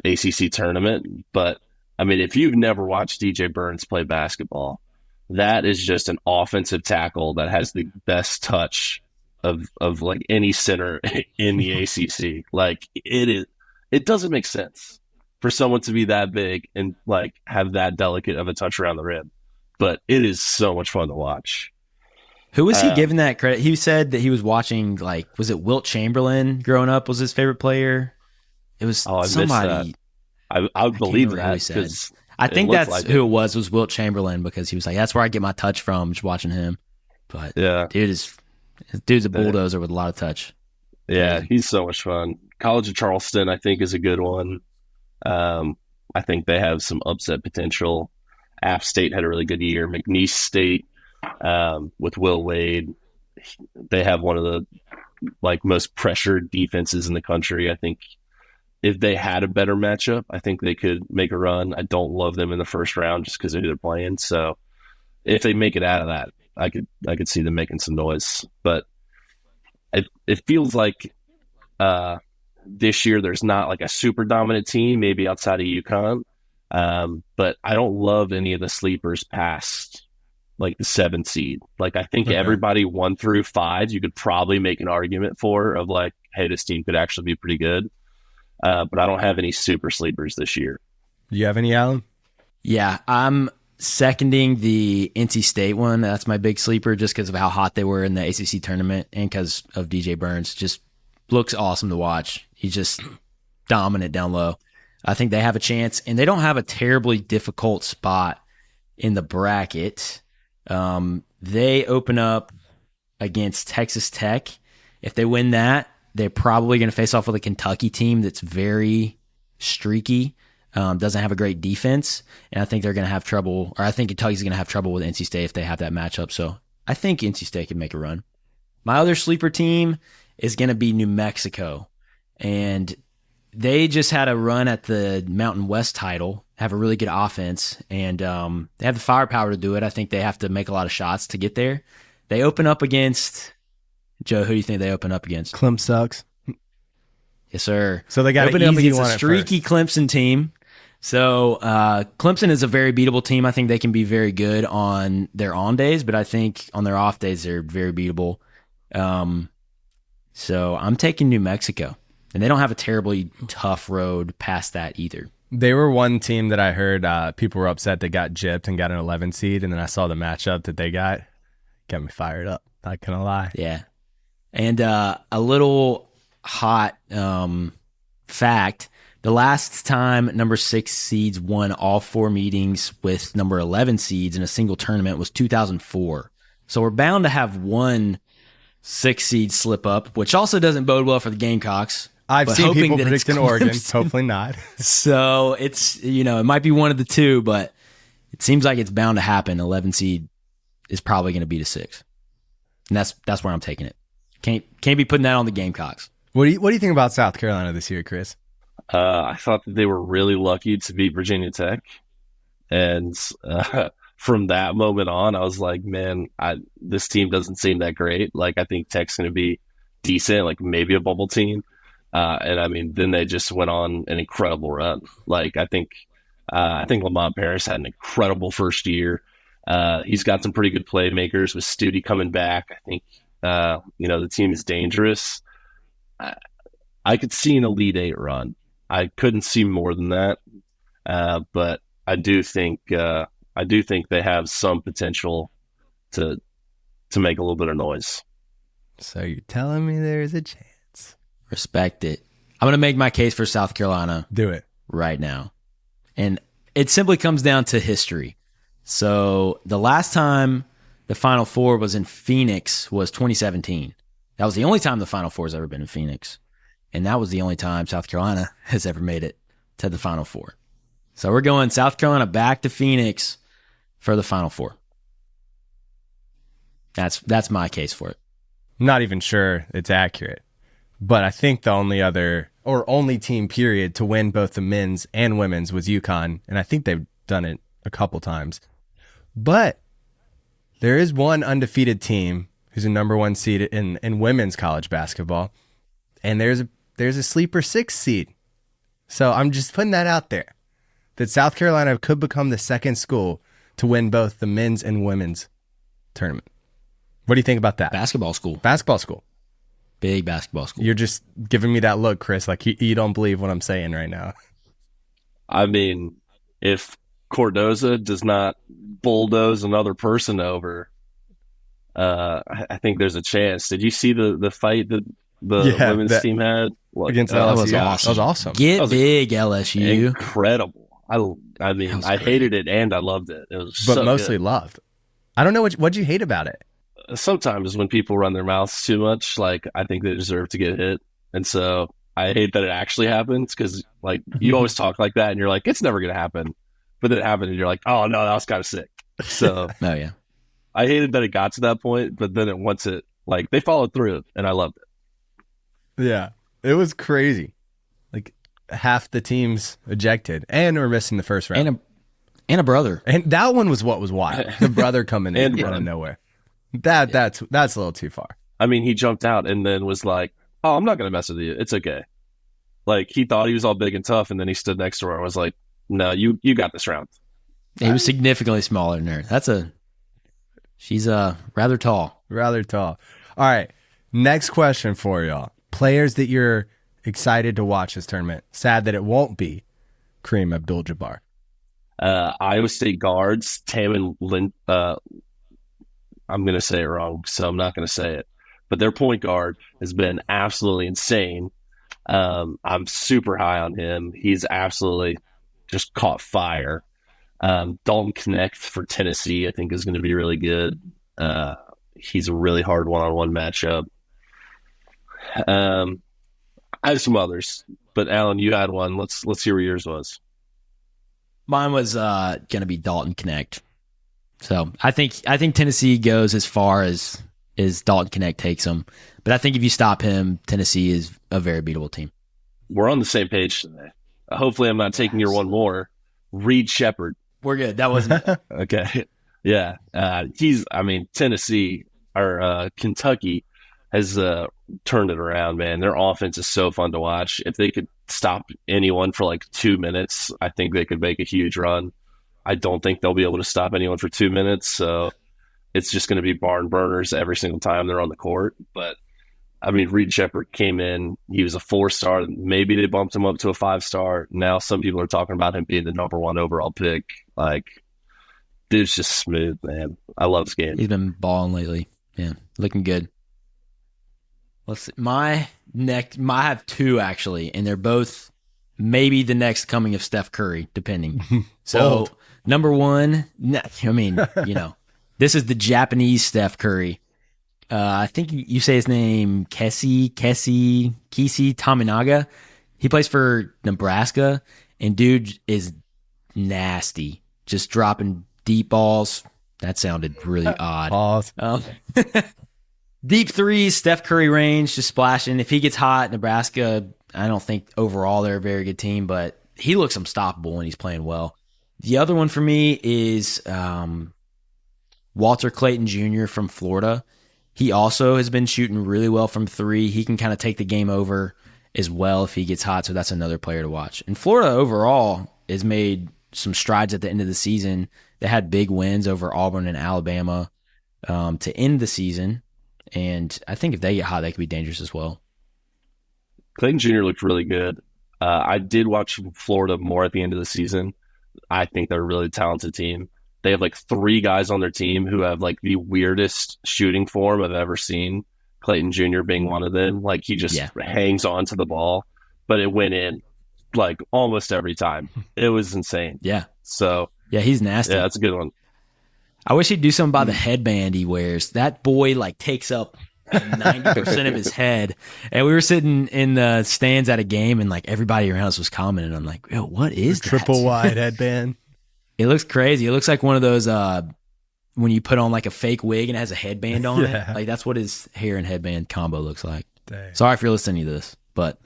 S4: ACC tournament. But, I mean, if you've never watched DJ Burns play basketball, that is just an offensive tackle that has the best touch of like any center in the ACC. Like, it doesn't make sense for someone to be that big and like have that delicate of a touch around the rim. But it is so much fun to watch.
S2: Who was he giving that credit? He said that he was watching, like, was it Wilt Chamberlain growing up was his favorite player? It was somebody.
S4: I would believe that because
S2: I think that's like who it was Wilt Chamberlain, because he was like, that's where I get my touch from, just watching him. But yeah, dude's a bulldozer with a lot of touch.
S4: Yeah, he's so much fun. College of Charleston, I think, is a good one. I think they have some upset potential. App State had a really good year. McNeese State, with Will Wade, they have one of the like most pressured defenses in the country. I think if they had a better matchup, I think they could make a run. I don't love them in the first round just because of who they're playing. So if they make it out of that, I could see them making some noise. But it feels like this year there's not like a super dominant team, maybe outside of UConn. But I don't love any of the sleepers past like the 7 seed. Like, I think everybody 1 through 5, you could probably make an argument for of like, hey, this team could actually be pretty good. But I don't have any super sleepers this year.
S1: Do you have any, Alan?
S2: Yeah, I'm seconding the NC State one. That's my big sleeper just because of how hot they were in the ACC tournament and because of DJ Burns. Just looks awesome to watch. He's just dominant down low. I think they have a chance, and they don't have a terribly difficult spot in the bracket. They open up against Texas Tech. If they win that, they're probably going to face off with a Kentucky team that's very streaky, doesn't have a great defense, and I think they're going to have trouble, or I think Kentucky's going to have trouble with NC State if they have that matchup. So I think NC State can make a run. My other sleeper team is going to be New Mexico, and they just had a run at the Mountain West title, have a really good offense, and they have the firepower to do it. I think they have to make a lot of shots to get there. They open up against, Joe, who do you think they open up against?
S1: Clem sucks.
S2: Yes, sir.
S1: So they got
S2: open up against a streaky Clemson team. So Clemson is a very beatable team. I think they can be very good on their on days, but I think on their off days they're very beatable. So I'm taking New Mexico. And they don't have a terribly tough road past that either.
S1: They were one team that I heard people were upset they got gypped and got an 11 seed, and then I saw the matchup that they got me fired up. Not gonna lie.
S2: Yeah. And a little hot fact, the last time number 6 seeds won all 4 meetings with number 11 seeds in a single tournament was 2004. So we're bound to have one 6 seed slip up, which also doesn't bode well for the Gamecocks.
S1: I've
S2: but
S1: seen
S2: hoping
S1: people
S2: that it's
S1: predict in Oregon.
S2: Clemson.
S1: Hopefully not.
S2: So it's, it might be one of the two, but it seems like it's bound to happen. 11 seed is probably going to beat a 6. And that's where I'm taking it. Can't be putting that on the Gamecocks.
S1: What do you think about South Carolina this year, Chris?
S4: I thought that they were really lucky to beat Virginia Tech. And from that moment on, I was like, man, this team doesn't seem that great. Like, I think Tech's going to be decent, like maybe a bubble team. And I mean, then they just went on an incredible run. Like, I think Lamont Paris had an incredible first year. He's got some pretty good playmakers with Studi coming back. I think, the team is dangerous. I could see an Elite Eight run. I couldn't see more than that. But I do think they have some potential to make a little bit of noise.
S1: So you're telling me there's a chance?
S2: Respect it. I'm going to make my case for South Carolina.
S1: Do it
S2: right now. And it simply comes down to history. So the last time the Final Four was in Phoenix was 2017. That was the only time the Final Four has ever been in Phoenix. And that was the only time South Carolina has ever made it to the Final Four. So we're going South Carolina back to Phoenix for the Final Four. That's my case for it.
S1: I'm not even sure it's accurate. But I think the only team, period, to win both the men's and women's was UConn. And I think they've done it a couple times. But there is one undefeated team who's a number 1 seed in women's college basketball. And there's a sleeper 6 seed. So I'm just putting that out there, that South Carolina could become the second school to win both the men's and women's tournament. What do you think about that?
S2: Basketball school.
S1: Basketball school.
S2: Big basketball school.
S1: You're just giving me that look, Chris, like you don't believe what I'm saying right now.
S4: I mean, if Cordoza does not bulldoze another person over, I think there's a chance. Did you see the fight that the women's team had
S1: against LSU? That was awesome.
S2: Get big, LSU.
S4: Incredible. I mean, I hated it and I loved it. It was
S1: but
S4: so
S1: mostly
S4: good.
S1: loved. I don't know what'd you hate about it.
S4: Sometimes when people run their mouths too much, like, I think they deserve to get hit. And so I hate that it actually happens, because like you always talk like that and you're like, it's never going to happen. But then it happened and you're like, oh no, that was kind of sick. So
S2: oh yeah,
S4: I hated that it got to that point, but then they followed through and I loved it.
S1: Yeah, it was crazy. Like half the teams ejected and were missing the first round.
S2: And a brother.
S1: And that one was what was wild. The brother coming in out of nowhere. That's a little too far.
S4: I mean, he jumped out and then was like, oh, I'm not going to mess with you. It's okay. Like, he thought he was all big and tough, and then he stood next to her and was like, no, you got this round.
S2: He was significantly smaller than her. She's rather tall.
S1: Rather tall. All right. Next question for y'all. Players that you're excited to watch this tournament. Sad that it won't be Kareem Abdul-Jabbar.
S4: Iowa State guards, Tamin Lin. I'm going to say it wrong, so I'm not going to say it. But their point guard has been absolutely insane. I'm super high on him. He's absolutely just caught fire. Dalton Knecht for Tennessee, I think, is going to be really good. He's a really hard one-on-one matchup. I have some others, but Alan, you had one. Let's hear what yours was.
S2: Mine was going to be Dalton Knecht. So I think Tennessee goes as far as Dalton Knecht takes them. But I think if you stop him, Tennessee is a very beatable team.
S4: We're on the same page today. Hopefully I'm not taking your one more. Reed Shepherd.
S2: We're good. That wasn't
S4: Okay. Yeah. Tennessee or Kentucky has turned it around, man. Their offense is so fun to watch. If they could stop anyone for like 2 minutes, I think they could make a huge run. I don't think they'll be able to stop anyone for 2 minutes, so it's just going to be barn burners every single time they're on the court. But, I mean, Reed Shepherd came in. He was a 4-star. Maybe they bumped him up to a 5-star. Now some people are talking about him being the number 1 overall pick. Like, dude's just smooth, man. I love his game.
S2: He's been balling lately. Yeah, Looking good. Let's see. I have two actually, and they're both maybe the next coming of Steph Curry, depending. So number one, I mean, this is the Japanese Steph Curry. I think you say his name, Kesi Tominaga. He plays for Nebraska, and dude is nasty. Just dropping deep balls. That sounded really odd.
S1: Pause.
S2: Deep threes, Steph Curry range, just splashing. If he gets hot, Nebraska, I don't think overall they're a very good team, but he looks unstoppable when he's playing well. The other one for me is Walter Clayton Jr. from Florida. He also has been shooting really well from three. He can kind of take the game over as well if he gets hot, so that's another player to watch. And Florida overall has made some strides at the end of the season. They had big wins over Auburn and Alabama to end the season. And I think if they get hot, they could be dangerous as well.
S4: Clayton Jr. looked really good. I did watch Florida more at the end of the season. I think they're a really talented team. They have like 3 guys on their team who have like the weirdest shooting form I've ever seen. Clayton Jr. being one of them. Like he just hangs on to the ball, but it went in like almost every time. It was insane.
S2: Yeah.
S4: So
S2: yeah, he's nasty.
S4: Yeah, that's a good one.
S2: I wish he'd do something about the headband he wears. That boy like takes up 90% of his head. And we were sitting in the stands at a game, and like everybody around us was commenting. I'm like, yo, what is that?
S1: Triple wide headband.
S2: It looks crazy. It looks like one of those when you put on like a fake wig and it has a headband on it. Like that's what his hair and headband combo looks like. Dang. Sorry if you're listening to this, but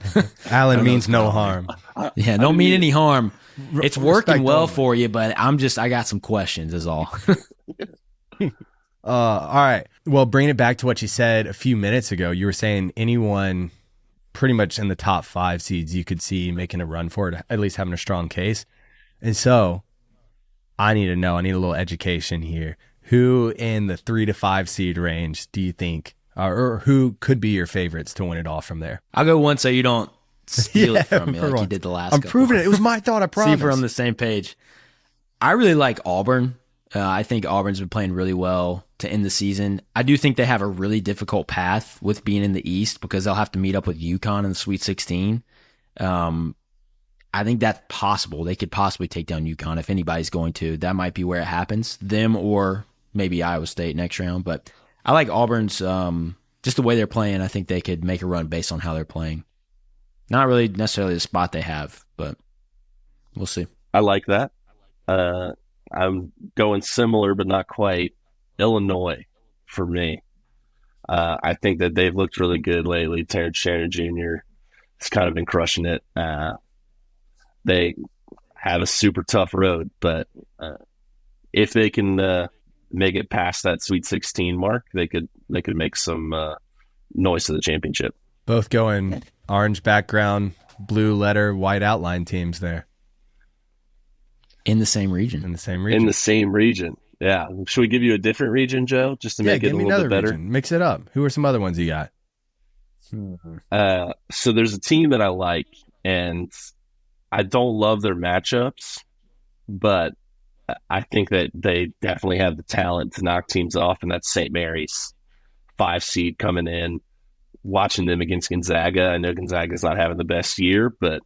S1: Alan means no harm.
S2: Yeah, don't mean any harm. It's working well for you, but I got some questions is all.
S1: All right. Well, bringing it back to what you said a few minutes ago, you were saying anyone pretty much in the top 5 seeds you could see making a run for it, at least having a strong case. And so I need to know, I need a little education here. Who in the 3 to 5 seed range do you think, or who could be your favorites to win it all from there?
S2: I'll go one so you don't steal it from me like you did the last
S1: I'm proving it. It was my thought, I promise.
S2: See if we're on the same page. I really like Auburn. I think Auburn's been playing really well to end the season. I do think they have a really difficult path with being in the East because they'll have to meet up with UConn in the Sweet 16. I think that's possible. They could possibly take down UConn if anybody's going to. That might be where it happens. Them or maybe Iowa State next round. But I like Auburn's, just the way they're playing. I think they could make a run based on how they're playing. Not really necessarily the spot they have, but we'll see.
S4: I like that. I'm going similar, but not quite. Illinois for me. I think that they've looked really good lately. Terrence Shannon Jr. has kind of been crushing it. They have a super tough road, but if they can make it past that Sweet 16 mark, they could make some noise to the championship.
S1: Both going orange background, blue letter, white outline teams there.
S2: In the same region.
S4: Yeah. Should we give you a different region, Joe, just to make it a little bit better?
S1: Region. Mix it up. Who are some other ones you got?
S4: So there's a team that I like, and I don't love their matchups, but I think that they definitely have the talent to knock teams off, and that's St. Mary's, 5 seed coming in. Watching them against Gonzaga, I know Gonzaga's not having the best year, but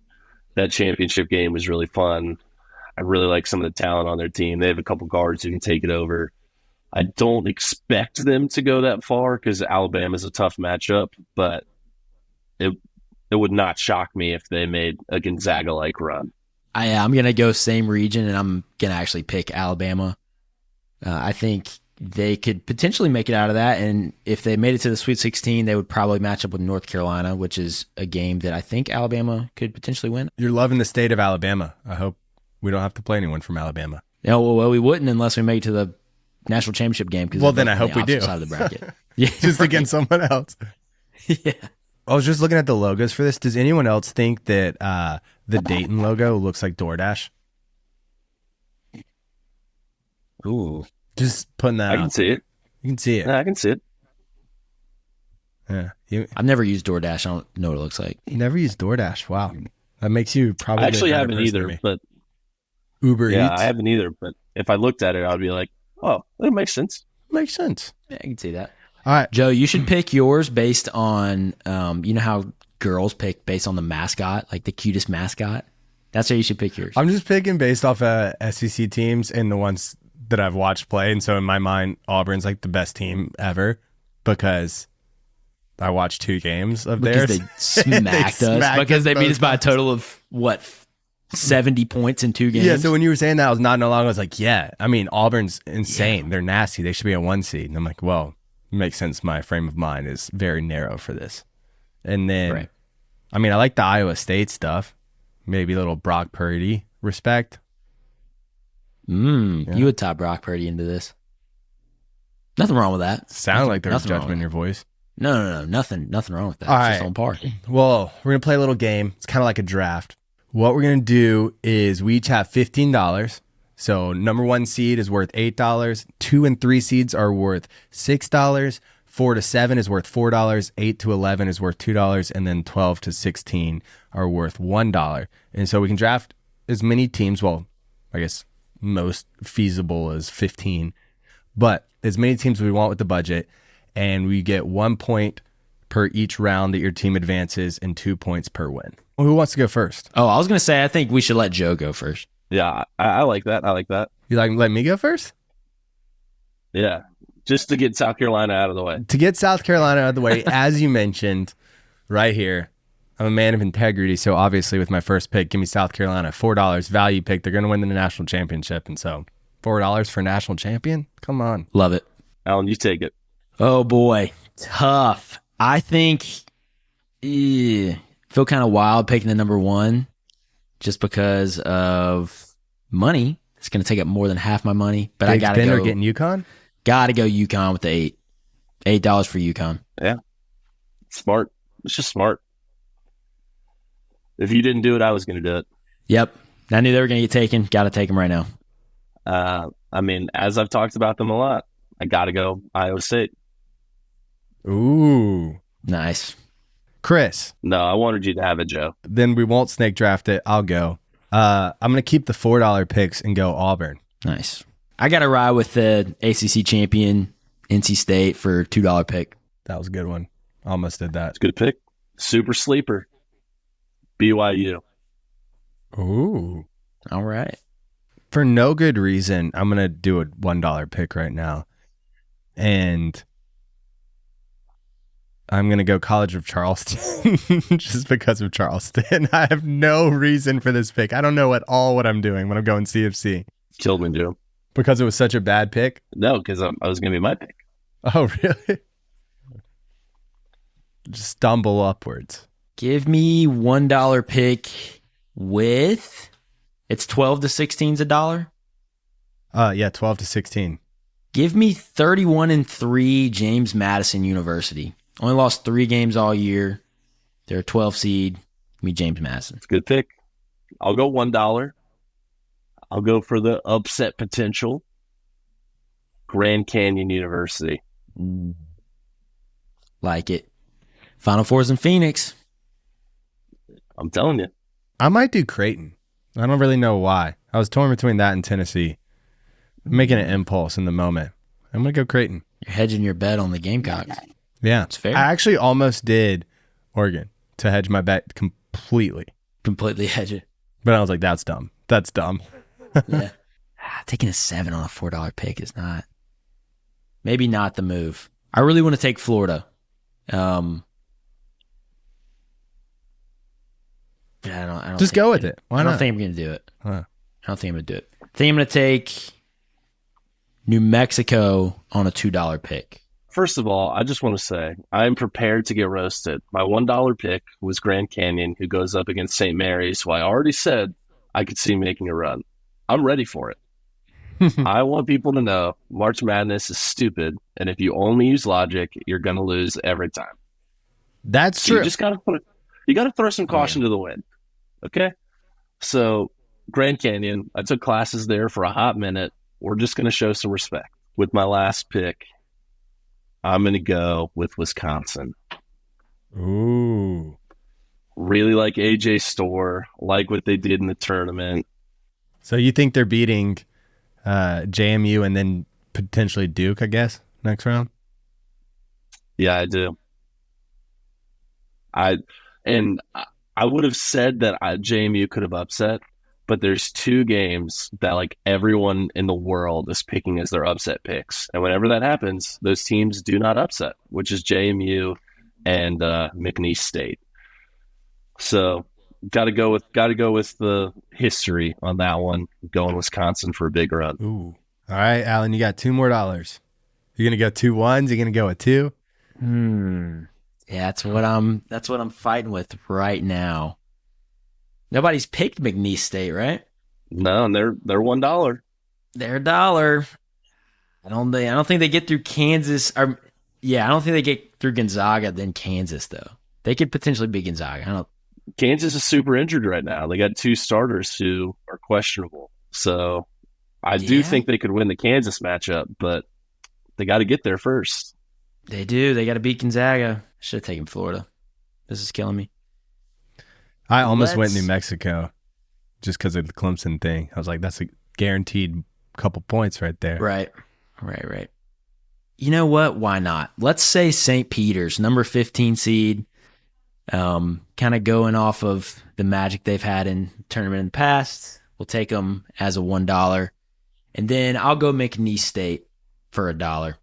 S4: that championship game was really fun. I really like some of the talent on their team. They have a couple guards who can take it over. I don't expect them to go that far because Alabama's a tough matchup, but it would not shock me if they made a Gonzaga-like run.
S2: I'm going to go same region, and I'm going to actually pick Alabama. I think they could potentially make it out of that, and if they made it to the Sweet 16, they would probably match up with North Carolina, which is a game that I think Alabama could potentially win.
S1: You're loving the state of Alabama. I hope we don't have to play anyone from Alabama.
S2: Yeah, well, we wouldn't unless we make it to the national championship game.
S1: Well, then I hope we do.
S2: Side of the bracket. Yeah,
S1: just against someone else.
S2: Yeah.
S1: I was just looking at the logos for this. Does anyone else think that the Dayton logo looks like DoorDash?
S2: Ooh.
S1: Just putting that
S4: I can see it.
S1: You can see it.
S4: Yeah, I can see it.
S1: Yeah.
S2: I've never used DoorDash. I don't know what it looks like.
S1: You never used DoorDash. Wow. That makes you probably
S4: I actually haven't either, but
S1: Uber
S4: yeah,
S1: Eats?
S4: I haven't either, but if I looked at it, I'd be like, oh, that makes sense.
S1: Makes sense.
S2: Yeah, I can see that.
S1: All right.
S2: Joe, you should pick yours based on, you know how girls pick based on the mascot, like the cutest mascot? That's how you should pick yours.
S1: I'm just picking based off SEC teams and the ones that I've watched play. And so in my mind, Auburn's like the best team ever because I watched 2 games of theirs.
S2: Because they smacked us. Because they beat us by a total of, 70 points in 2 games?
S1: Yeah, so when you were saying that, I was nodding along. I was like, yeah. I mean, Auburn's insane. Yeah. They're nasty. They should be a 1 seed. And I'm like, well, it makes sense. My frame of mind is very narrow for this. And then, right. I mean, I like the Iowa State stuff. Maybe a little Brock Purdy respect.
S2: You would top Brock Purdy into this. Nothing wrong with that.
S1: Sounded like there was judgment in your voice.
S2: No. Nothing wrong with that.
S1: All
S2: it's
S1: right.
S2: Just on par.
S1: Well, we're going to play a little game. It's kind of like a draft. What we're going to do is we each have $15. So number 1 seed is worth $8. 2 and 3 seeds are worth $6. 4 to 7 is worth $4. 8 to 11 is worth $2. And then 12 to 16 are worth $1. And so we can draft as many teams. Well, I guess most feasible is 15. But as many teams as we want with the budget. And we get 1 point per each round that your team advances and 2 points per win. Well, who wants to go first?
S2: Oh, I was going to say, I think we should let Joe go first.
S4: Yeah, I like that.
S1: You like let me go first?
S4: Yeah, just to get South Carolina out of the way.
S1: To get South Carolina out of the way, as you mentioned right here, I'm a man of integrity. So obviously with my first pick, give me South Carolina. $4 value pick. They're going to win the national championship. And so $4 for national champion? Come on.
S2: Love it.
S4: Alan, you take it.
S2: Oh, boy. Tough. I think... feel kind of wild picking the number 1 just because of money. It's going to take up more than half my money, but I got to go.
S1: Getting UConn?
S2: Got to go UConn with the 8. $8 for UConn.
S4: Yeah. Smart. It's just smart. If you didn't do it, I was going to do it.
S2: Yep. I knew they were going to get taken. Got to take them right now.
S4: I mean, as I've talked about them a lot, I got to go Iowa State.
S1: Ooh.
S2: Nice.
S1: Chris.
S4: No, I wanted you to have it, Joe.
S1: Then we won't snake draft it. I'll go. I'm going to keep the $4 picks and go Auburn.
S2: Nice. I got to ride with the ACC champion, NC State, for $2 pick.
S1: That was a good one. Almost did that.
S4: It's a good pick. Super sleeper. BYU.
S1: Ooh.
S2: All right.
S1: For no good reason, I'm going to do a $1 pick right now. And I'm going to go College of Charleston just because of Charleston. I have no reason for this pick. I don't know at all what I'm doing when I'm going CFC.
S4: Killed me, Joe.
S1: Because it was such a bad pick?
S4: No, because I was going to be my pick.
S1: Oh, really? Just stumble upwards.
S2: Give me $1 pick with... It's 12 to 16 is $1?
S1: Yeah, 12 to 16.
S2: Give me 31-3 James Madison University. Only lost 3 games all year. They're a 12 seed. Give me James Madison.
S4: It's a good pick. I'll go $1. I'll go for the upset potential. Grand Canyon University.
S2: Like it. Final Four's in Phoenix.
S4: I'm telling you.
S1: I might do Creighton. I don't really know why. I was torn between that and Tennessee. I'm making an impulse in the moment. I'm going to go Creighton.
S2: You're hedging your bet on the Gamecocks.
S1: Yeah.
S2: It's fair.
S1: I actually almost did Oregon to hedge my bet completely.
S2: Completely hedge it.
S1: But I was like, that's dumb. That's dumb.
S2: Yeah. Taking a 7 on a $4 pick is not... Maybe not the move. I really want to take Florida. I don't
S1: just go with it. Why not?
S2: I don't think I'm going to do it.
S1: Huh.
S2: I don't think I'm going to do it. I think I'm going to take New Mexico on a $2 pick.
S4: First of all, I just want to say I'm prepared to get roasted. My $1 pick was Grand Canyon, who goes up against St. Mary's, who I already said I could see making a run. I'm ready for it. I want people to know March Madness is stupid, and if you only use logic, you're going to lose every time.
S1: That's
S4: So
S1: true.
S4: you just got to throw some caution to the wind. Okay? So Grand Canyon, I took classes there for a hot minute. We're just going to show some respect. With my last pick, I'm going to go with Wisconsin.
S1: Ooh.
S4: Really like AJ Storr, like what they did in the tournament.
S1: So you think they're beating JMU and then potentially Duke, I guess, next round?
S4: Yeah, I do. I and I would have said that JMU could have upset, but there's two games that like everyone in the world is picking as their upset picks, and whenever that happens, those teams do not upset, which is JMU and McNeese State. So got to go with the history on that one. Going Wisconsin for a big run.
S1: Ooh. All right, Alan, you got $2 more. You're gonna go 2 1s. You're gonna go with 2.
S2: Yeah, that's what I'm fighting with right now. Nobody's picked McNeese State, right?
S4: No, and they're $1.
S2: They're $1. I don't think they get through Kansas. I don't think they get through Gonzaga, then Kansas though. They could potentially be Gonzaga.
S4: Kansas is super injured right now. They got 2 starters who are questionable. So I do think they could win the Kansas matchup, but they got to get there first.
S2: They do. They got to beat Gonzaga. Should have taken Florida. This is killing me.
S1: I almost went New Mexico just because of the Clemson thing. I was like, that's a guaranteed couple points right there.
S2: Right. You know what? Why not? Let's say St. Peter's, number 15 seed, kind of going off of the magic they've had in tournament in the past. We'll take them as a $1. And then I'll go McNeese State for $1.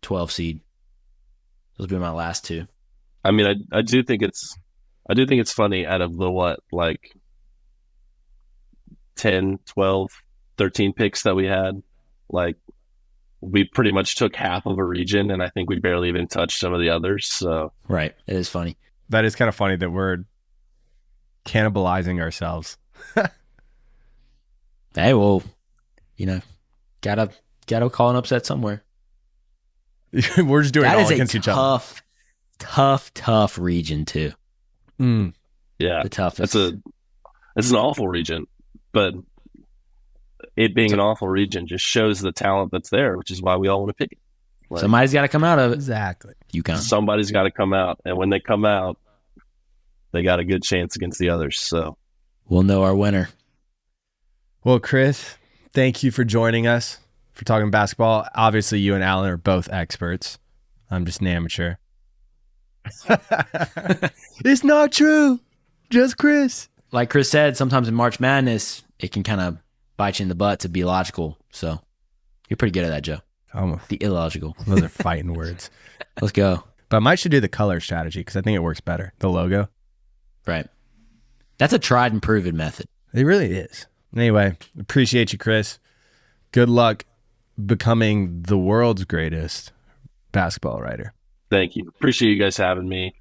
S2: 12 seed. Those will be my last 2.
S4: I mean, I do think it's funny out of the 10, 12, 13 picks that we had, like we pretty much took half of a region, and I think we barely even touched some of the others. So
S2: right, it is funny.
S1: That is kind of funny that we're cannibalizing ourselves.
S2: Hey, well, gotta call an upset somewhere.
S1: We're just doing it all against each other.
S2: Tough region too.
S4: Yeah,
S2: the toughest.
S4: It's an awful region, but it being an awful region just shows the talent that's there, which is why we all want to pick it.
S2: Somebody's got to come out of it.
S1: Exactly.
S4: Somebody's got to come out, and when they come out, they got a good chance against the others. So
S2: we'll know our winner.
S1: Well, Chris, thank you for joining us for talking basketball. Obviously, you and Alan are both experts. I'm just an amateur. It's not true. Just Chris.
S2: Like Chris said, sometimes in March Madness, it can kind of bite you in the butt to be logical. So you're pretty good at that, Joe. The illogical.
S1: Those are fighting words.
S2: Let's go.
S1: But I might should do the color strategy because I think it works better. The logo.
S2: Right. That's a tried and proven method.
S1: It really is. Anyway, appreciate you, Chris. Good luck becoming the world's greatest basketball writer.
S4: Thank you. Appreciate you guys having me.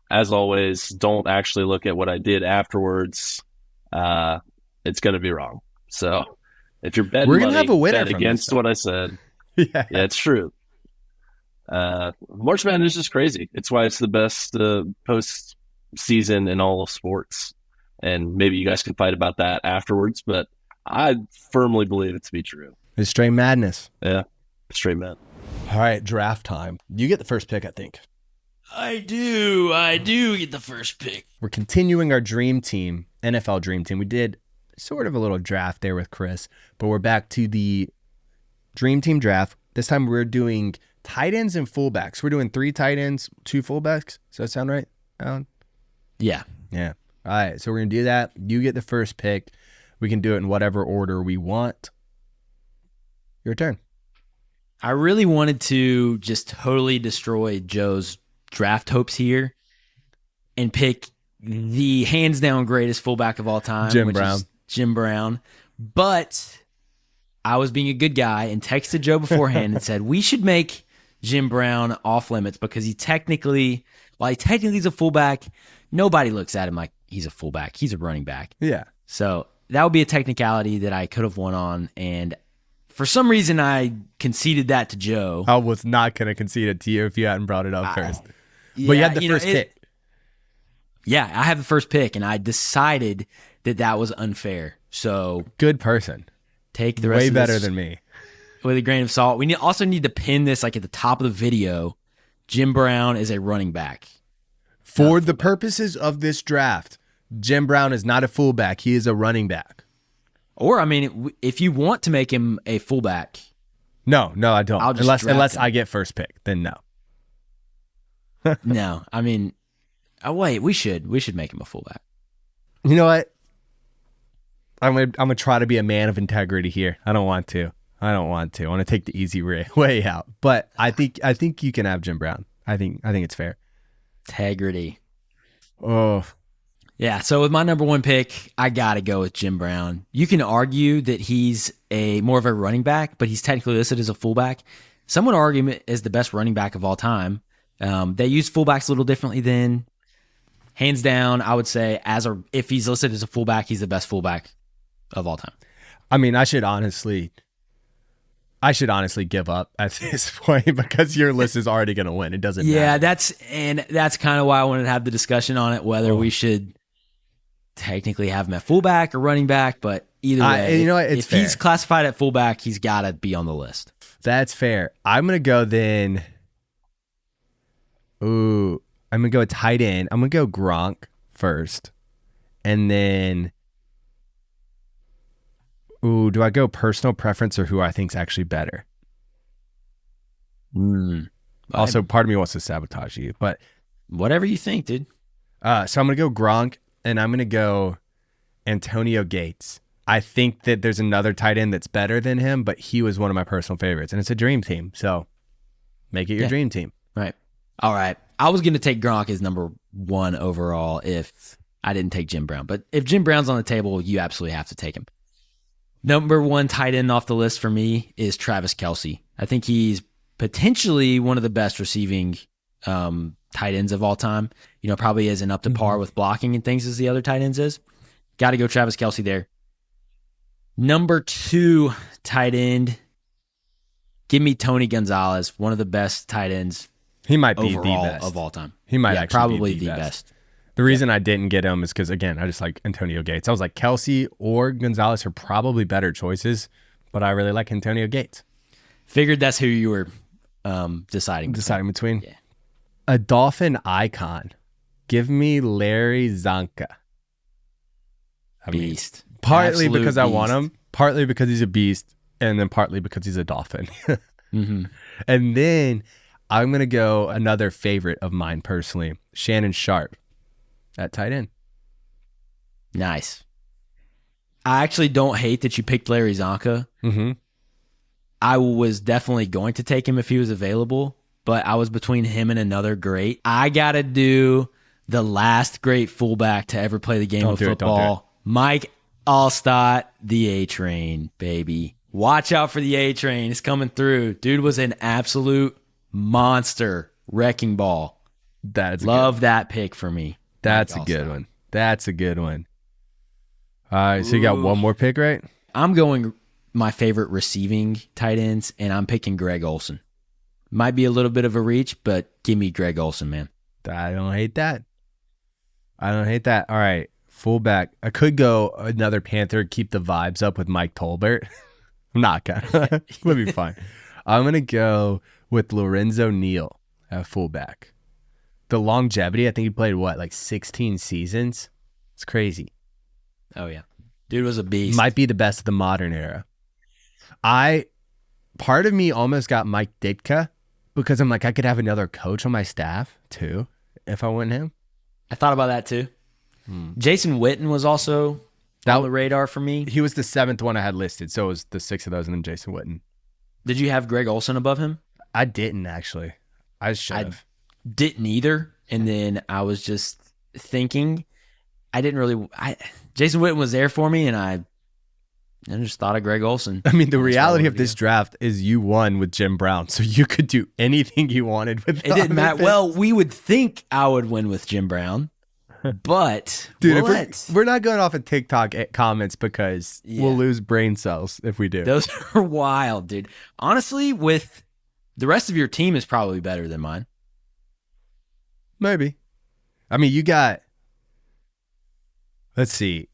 S4: As always, don't actually look at what I did afterwards. It's going to be wrong. So if you're betting
S1: we're going to have a winner
S4: bet against what I said. Yeah, it's true. March Madness is crazy. It's why it's the best post-season in all of sports. And maybe you guys can fight about that afterwards, but I firmly believe it to be true.
S1: It's straight madness.
S4: Yeah, straight mad.
S1: All right, draft time. You get the first pick, I think.
S2: I do get the first pick.
S1: We're continuing our dream team, NFL dream team. We did sort of a little draft there with Chris, but we're back to the dream team draft. This time we're doing tight ends and fullbacks. We're doing 3 tight ends, 2 fullbacks. Does that sound right, Alan?
S2: Yeah.
S1: All right, so we're going to do that. You get the first pick. We can do it in whatever order we want. Your turn.
S2: I really wanted to just totally destroy Joe's draft hopes here and pick the hands down greatest fullback of all time, Jim Brown. But I was being a good guy and texted Joe beforehand and said we should make Jim Brown off limits because while he technically is a fullback, nobody looks at him like he's a fullback. He's a running back.
S1: Yeah.
S2: So that would be a technicality that I could have won on, and for some reason I conceded that to Joe.
S1: I was not going to concede it to you if you hadn't brought it up first. But you had the first pick.
S2: Yeah, I have the first pick, and I decided that was unfair. So
S1: good person.
S2: Take the rest
S1: way
S2: of
S1: better
S2: this
S1: than me
S2: with a grain of salt. We also need to pin this like at the top of the video. Jim Brown is a running back.
S1: For the purposes of this draft, Jim Brown is not a fullback. He is a running back.
S2: Or, I mean, if you want to make him a fullback.
S1: No, I don't.
S2: I'll just
S1: unless
S2: him.
S1: I get first pick, then no.
S2: No, I mean, wait, we should make him a fullback.
S1: You know what? I'm gonna try to be a man of integrity here. I don't want to. I want to take the easy way out. But I think you can have Jim Brown. I think it's fair.
S2: Integrity.
S1: Oh.
S2: Yeah, so with my number one pick, I got to go with Jim Brown. You can argue that he's more of a running back, but he's technically listed as a fullback. Some would argue him as the best running back of all time. They use fullbacks a little differently than, hands down, I would say, if he's listed as a fullback, he's the best fullback of all time.
S1: I mean, I should honestly give up at this point because your list is already going to win. It doesn't matter.
S2: Yeah, that's kind of why I wanted to have the discussion on it, whether we should technically have him at fullback or running back, but either way,
S1: you know what? It's
S2: if
S1: fair.
S2: he's classified at fullback, he's got to be on the list.
S1: That's fair. I'm going to go then. Ooh, I'm going to go tight end. I'm going to go Gronk first. And then, do I go personal preference or who I think is actually better? Also, part of me wants to sabotage you, but
S2: whatever you think, dude.
S1: So I'm going to go Gronk, and I'm going to go Antonio Gates. I think that there's another tight end that's better than him, but he was one of my personal favorites, and it's a dream team. So make it your dream team.
S2: Right. All right. I was going to take Gronk as number one overall if I didn't take Jim Brown. But if Jim Brown's on the table, you absolutely have to take him. Number one tight end off the list for me is Travis Kelce. I think he's potentially one of the best receiving tight ends of all time. Probably isn't up to par with blocking and things as the other tight ends is. Got to go Travis Kelce there. Number two tight end, give me Tony Gonzalez, one of the best tight ends.
S1: He might be
S2: overall
S1: the best
S2: of all time.
S1: He might actually
S2: probably
S1: be the
S2: best.
S1: The reason I didn't get him is because, again, I just like Antonio Gates. I was like, Kelce or Gonzalez are probably better choices, but I really like Antonio Gates.
S2: Figured that's who you were deciding
S1: between.
S2: Yeah.
S1: A Dolphin icon. Give me Larry Zonka.
S2: Beast.
S1: Partly
S2: Absolute
S1: because I
S2: beast.
S1: want him, partly because he's a beast, and then partly because he's a Dolphin. And then I'm going to go another favorite of mine personally, Shannon Sharp at tight end.
S2: Nice. I actually don't hate that you picked Larry Zonka. I was definitely going to take him if he was available, but I was between him and another great. I got to do the last great fullback to ever play the game of football. Mike Allstott, the A-Train, baby. Watch out for the A-Train. It's coming through. Dude was an absolute monster. Wrecking ball. Love that pick for me.
S1: That's a good one. That's a good one. All right, so you got one more pick, right?
S2: I'm going my favorite receiving tight ends, and I'm picking Greg Olsen. Might be a little bit of a reach, but give me Greg Olsen, man.
S1: I don't hate that. All right, fullback. I could go another Panther, keep the vibes up with Mike Tolbert. I'm not gonna. We'll be fine. I'm gonna go with Lorenzo Neal at fullback. The longevity, I think he played like 16 seasons. It's crazy.
S2: Oh yeah, dude was a beast.
S1: Might be the best of the modern era. Part of me almost got Mike Ditka because I'm like, I could have another coach on my staff too if I went him.
S2: I thought about that too. Jason Witten was also on the radar for me.
S1: He was the seventh one I had listed, so it was the six of those and then Jason Witten.
S2: Did you have Greg Olsen above him?
S1: I didn't actually. I should have.
S2: Didn't either. And then I was just thinking, Jason Witten was there for me, and I just thought of Greg Olsen.
S1: I mean, the reality of this draft is you won with Jim Brown, so you could do anything you wanted with
S2: it. Didn't matter. Well, we would think I would win with Jim Brown, but
S1: dude, we're not going off of TikTok comments because we'll lose brain cells if we do.
S2: Those are wild, dude. Honestly, with the rest of your team is probably better than mine.
S1: Maybe. I mean, you got, let's see,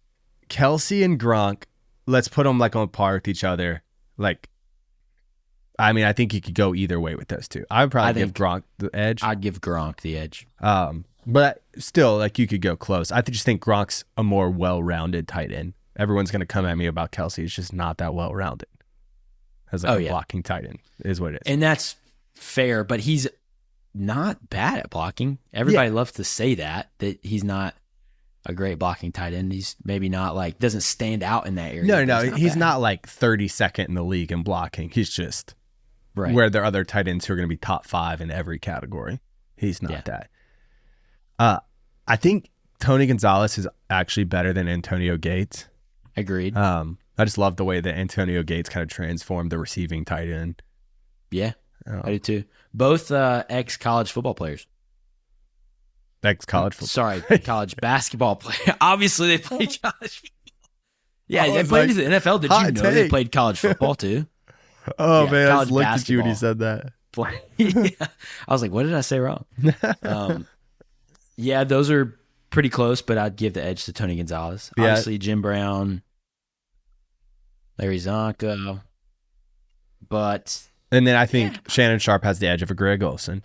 S1: Kelce and Gronk. Let's put them like on par with each other. Like, I mean, I think you could go either way with those two. I would probably give Gronk the edge.
S2: I'd give Gronk the edge.
S1: But still, like, you could go close. I just think Gronk's a more well-rounded tight end. Everyone's going to come at me about Kelce. It's just not that well-rounded. As like a blocking tight end is what it is.
S2: And that's fair, but he's not bad at blocking. Everybody loves to say that he's not a great blocking tight end. He's maybe not like, doesn't stand out in that area.
S1: No, he's not like 32nd in the league in blocking. He's just where there are other tight ends who are going to be top 5 in every category. He's not that. I think Tony Gonzalez is actually better than Antonio Gates.
S2: Agreed.
S1: I just love the way that Antonio Gates kind of transformed the receiving tight end.
S2: Yeah, I do too. Both ex-college football players.
S1: Ex-college football.
S2: Sorry, college basketball player. Obviously, they played college football. Yeah, they played in the NFL. Did you know they played college football too?
S1: Oh, man, I just looked at you when you said that.
S2: Yeah. I was like, what did I say wrong? Yeah, those are pretty close, but I'd give the edge to Tony Gonzalez.
S1: Yeah.
S2: Obviously, Jim Brown, Larry Zonka, but...
S1: And then I think Shannon Sharp has the edge of a Greg Olson.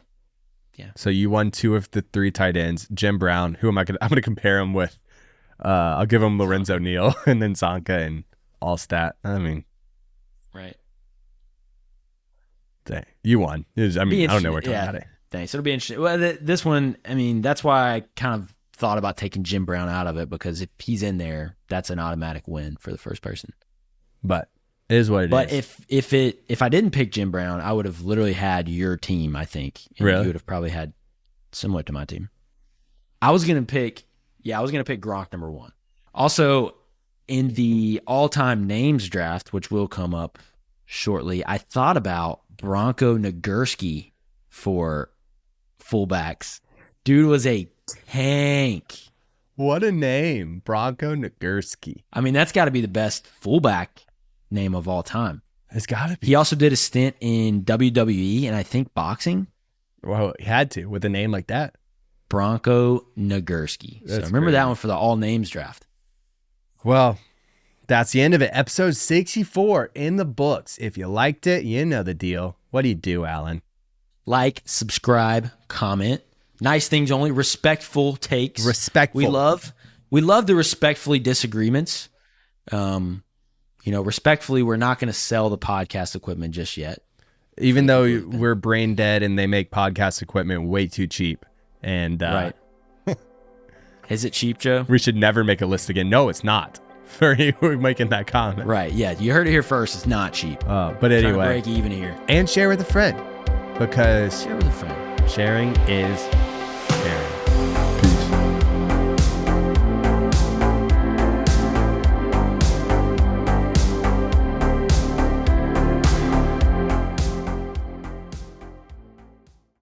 S2: Yeah.
S1: So you won 2 of the 3 tight ends. Jim Brown, who am I going to... I'm going to compare him with... I'll give him Lorenzo Neal and then Zonka and Allstat. I mean...
S2: Right.
S1: Dang, you won. I don't know where to at it.
S2: Thanks. It'll be interesting. Well, this one, I mean, that's why I kind of thought about taking Jim Brown out of it, because if he's in there, that's an automatic win for the first person.
S1: But it is what it is.
S2: But if I didn't pick Jim Brown, I would have literally had your team, I think. And
S1: really?
S2: You would have probably had similar to my team. I was gonna pick Gronk number 1. Also, in the all-time names draft, which will come up shortly, I thought about Bronco Nagurski for fullbacks. Dude was a tank.
S1: What a name, Bronco Nagurski.
S2: I mean, that's got to be the best fullback name of all time.
S1: It's got to be.
S2: He also did a stint in WWE and I think boxing.
S1: Well, he had to with a name like that.
S2: Bronco Nagurski. So remember that one for the all names draft.
S1: Well, that's the end of it. Episode 64 in the books. If you liked it, you know the deal. What do you do, Alan?
S2: Like, subscribe, comment. Nice things only. Respectful takes.
S1: Respectful.
S2: We love the respectfully disagreements. Respectfully, we're not going to sell the podcast equipment just yet.
S1: Even though we're brain dead and they make podcast equipment way too cheap. And
S2: right. Is it cheap, Joe?
S1: We should never make a list again. No, it's not. For you making that comment.
S2: Right. Yeah. You heard it here first. It's not cheap.
S1: But anyway.
S2: Break even here.
S1: And share with a friend. Because
S2: share with a friend.
S1: Sharing is